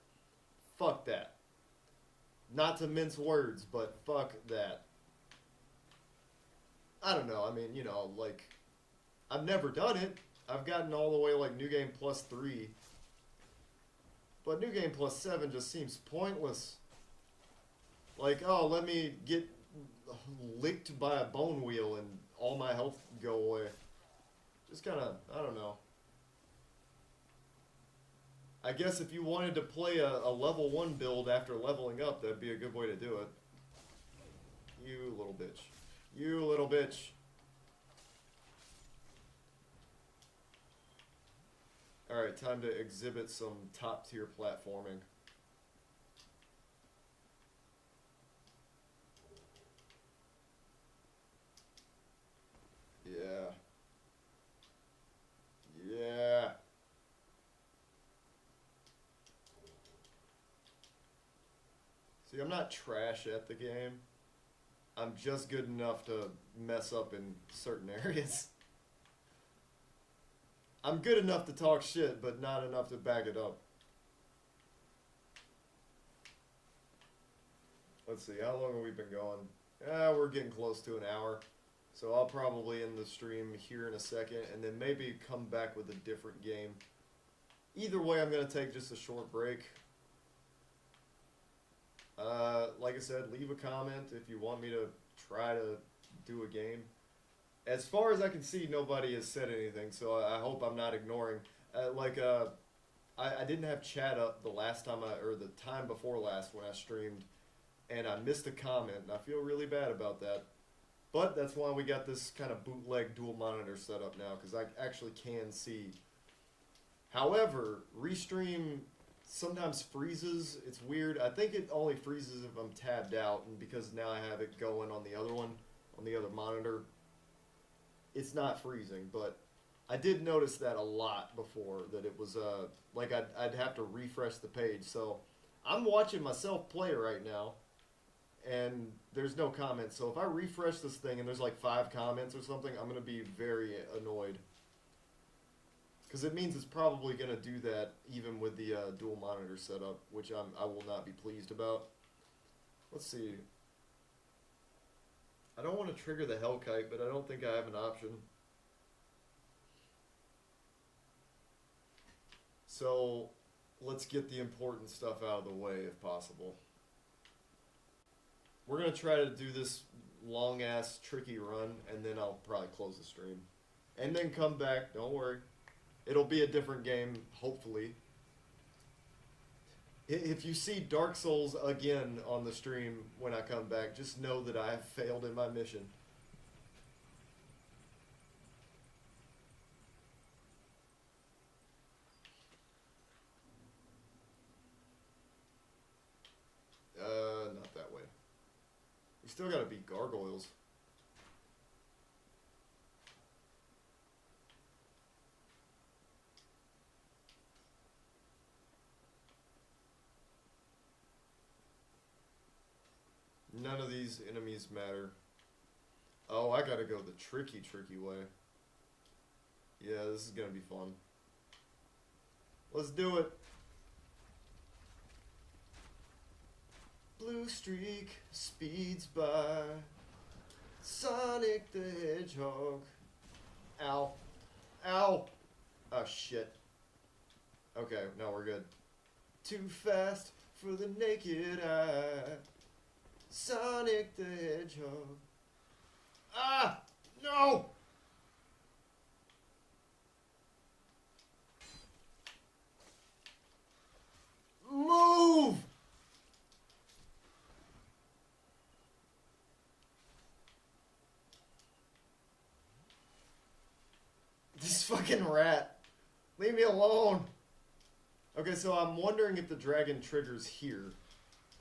Fuck that. Not to mince words, but fuck that. I don't know. I mean, you know, like, I've never done it. I've gotten all the way like New Game plus 3. But New Game plus 7 just seems pointless. Like, oh, let me get licked by a bone wheel and all my health go away. Just kind of, I don't know. I guess if you wanted to play a level 1 build after leveling up, that'd be a good way to do it. You little bitch. You little bitch. Alright, time to exhibit some top tier platforming. Yeah. Yeah. See, I'm not trash at the game. I'm just good enough to mess up in certain areas. I'm good enough to talk shit, but not enough to back it up. Let's see, how long have we been going? We're getting close to an hour. So I'll probably end the stream here in a second, and then maybe come back with a different game. Either way, I'm going to take just a short break. Like I said, leave a comment if you want me to try to do a game. As far as I can see, nobody has said anything, so I hope I'm not ignoring. I didn't have chat up the last time or the time before last when I streamed, and I missed a comment, and I feel really bad about that. But that's why we got this kind of bootleg dual monitor set up now, because I actually can see. However, Restream sometimes freezes. It's weird. I think it only freezes if I'm tabbed out, and because now I have it going on the other one, on the other monitor, it's not freezing. But I did notice that a lot before, that it was like I'd have to refresh the page. So I'm watching myself play right now, and there's no comments. So if I refresh this thing and there's like 5 comments or something, I'm going to be very annoyed. Because it means it's probably going to do that even with the dual monitor setup, which I will not be pleased about. Let's see. I don't want to trigger the Hellkite, but I don't think I have an option. So let's get the important stuff out of the way if possible. We're going to try to do this long-ass, tricky run, and then I'll probably close the stream. And then come back, don't worry. It'll be a different game, hopefully. If you see Dark Souls again on the stream when I come back, just know that I have failed in my mission. Not that way. You still gotta beat gargoyles. none of these enemies matter. Oh, I gotta go the tricky way. Yeah, this is gonna be fun. Let's do it. Blue streak speeds by. Sonic the Hedgehog. Ow. Ow. Oh, shit. Okay, no, we're good. Too fast for the naked eye. Sonic the Hedgehog. Ah! No! Move! This fucking rat. Leave me alone. Okay, so I'm wondering if the dragon triggers here.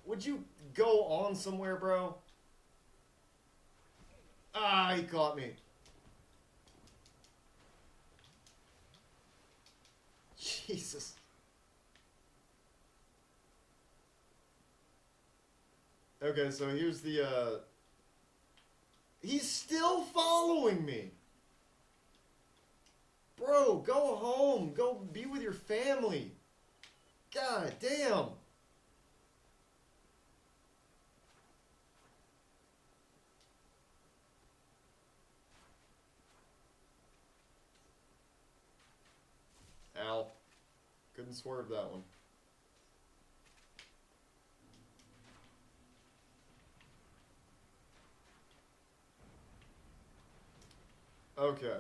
Would you go on somewhere, bro? Ah, he caught me. Jesus. Okay, so here's the, He's still following me. Bro, go home. Go be with your family. God damn. Ow. Couldn't swerve that one. Okay.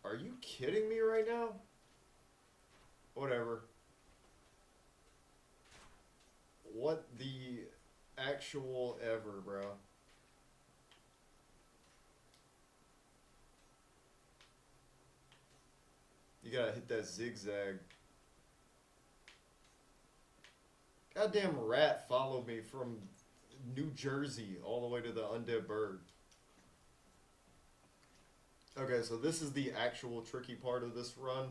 Are you kidding me right now? Whatever. What the actual ever, bro? You gotta hit that zigzag. Goddamn rat followed me from New Jersey all the way to the undead bird. Okay, so this is the actual tricky part of this run.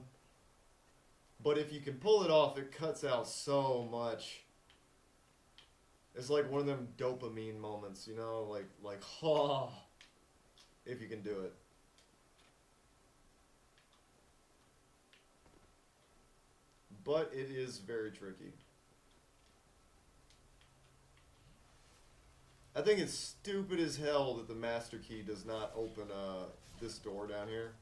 But if you can pull it off, it cuts out so much. It's like one of them dopamine moments, you know? Like, oh, if you can do it. But it is very tricky. I think it's stupid as hell that the master key does not open this door down here.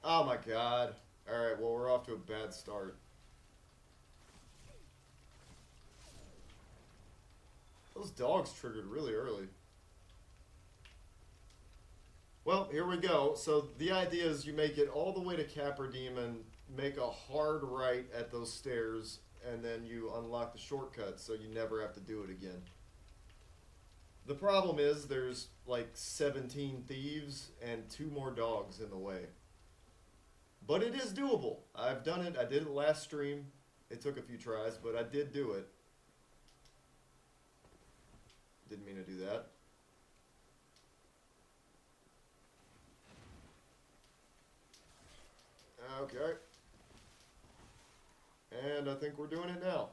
Oh my god. Alright, well, we're off to a bad start. Those dogs triggered really early. Well, here we go. So the idea is you make it all the way to Capra Demon, make a hard right at those stairs, and then you unlock the shortcut so you never have to do it again. The problem is there's like 17 thieves and 2 more dogs in the way. But it is doable. I've done it. I did it last stream. It took a few tries, but I did do it. Didn't mean to do that. Okay. And I think we're doing it now.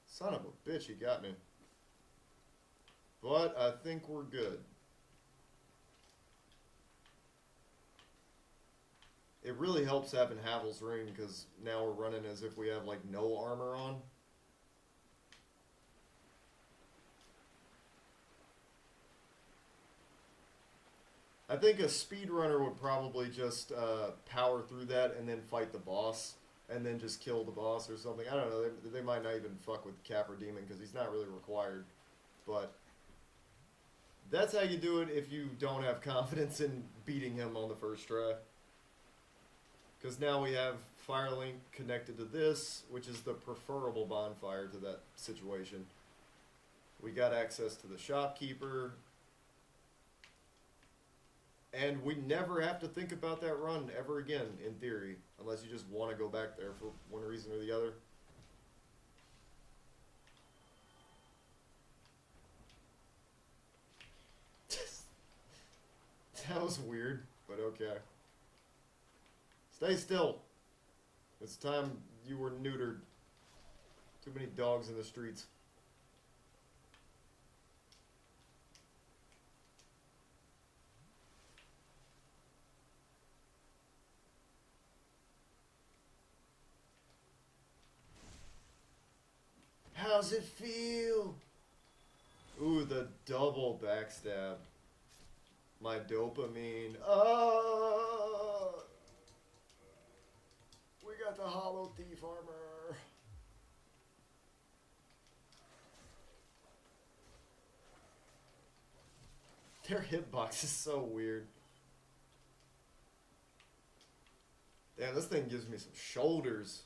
Son of a bitch, he got me. But I think we're good. It really helps having Havel's ring because now we're running as if we have like no armor on. I think a speedrunner would probably just power through that and then fight the boss. And then just kill the boss or something. I don't know. They might not even fuck with Capra Demon because he's not really required. But that's how you do it if you don't have confidence in beating him on the first try. Because now we have Firelink connected to this, which is the preferable bonfire to that situation. We got access to the shopkeeper. And we never have to think about that run ever again, in theory. Unless you just want to go back there for one reason or the other. That was weird, but okay. Stay still. It's time you were neutered. Too many dogs in the streets. How's it feel? Ooh, the double backstab. My dopamine. We got the hollow thief armor. Their hitbox is so weird. Damn, this thing gives me some shoulders.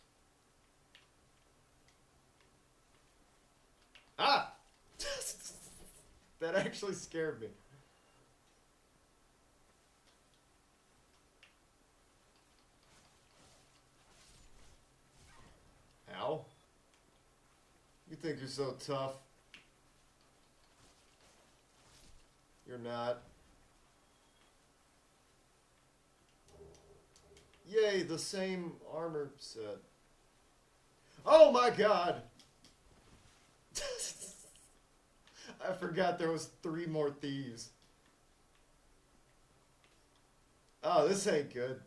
Ah! That actually scared me. Ow. You think you're so tough? You're not. Yay, the same armor set. Oh my god! I forgot there was 3 more thieves. Oh, this ain't good.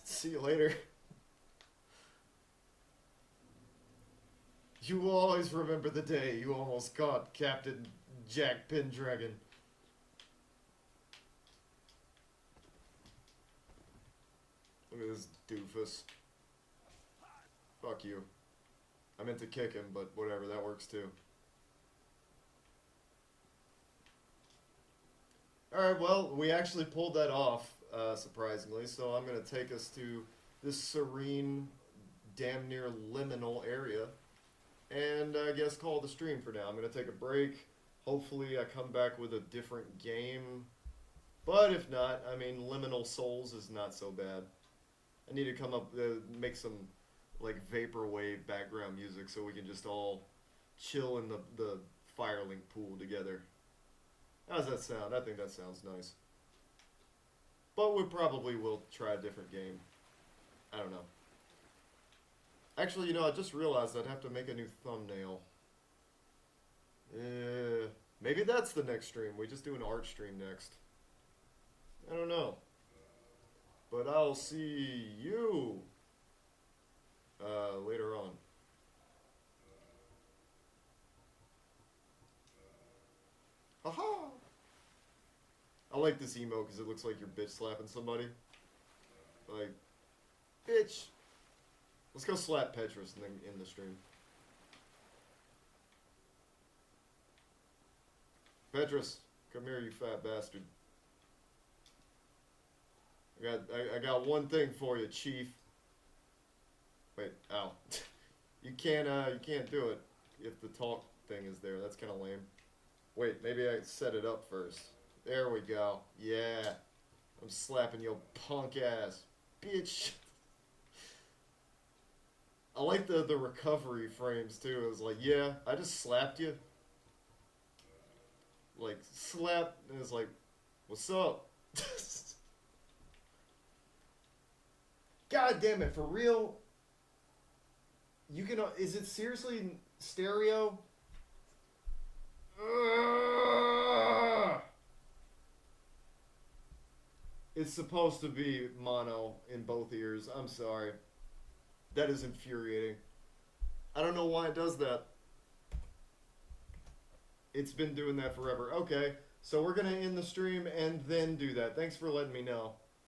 See you later. You will always remember the day you almost caught Captain Jack Pendragon. Look at this doofus. Fuck you. I meant to kick him, but whatever, that works too. Alright, well, we actually pulled that off, surprisingly, so I'm going to take us to this serene, damn near liminal area, and I guess call it the stream for now. I'm going to take a break. Hopefully I come back with a different game, but if not, I mean, Liminal Souls is not so bad. I need to come up, make some, like, vaporwave background music so we can just all chill in the Firelink pool together. How does that sound? I think that sounds nice. But we probably will try a different game. I don't know. Actually, you know, I just realized I'd have to make a new thumbnail. Maybe that's the next stream. We just do an art stream next. I don't know. But I'll see you later on. Haha! I like this emote because it looks like you're bitch slapping somebody. Like, bitch! Let's go slap Petrus and then end the stream. Petrus, come here, you fat bastard. I got one thing for you, Chief. Wait, ow. you can't do it if the talk thing is there. That's kind of lame. Wait, maybe I set it up first. There we go. Yeah. I'm slapping your punk ass. Bitch. I like the recovery frames too. It was like, yeah, I just slapped you. Like, slap, and it's like, what's up? God damn it, for real? You can, is it seriously stereo? Ugh. It's supposed to be mono in both ears. I'm sorry. That is infuriating. I don't know why it does that. It's been doing that forever. Okay, so we're going to end the stream and then do that. Thanks for letting me know.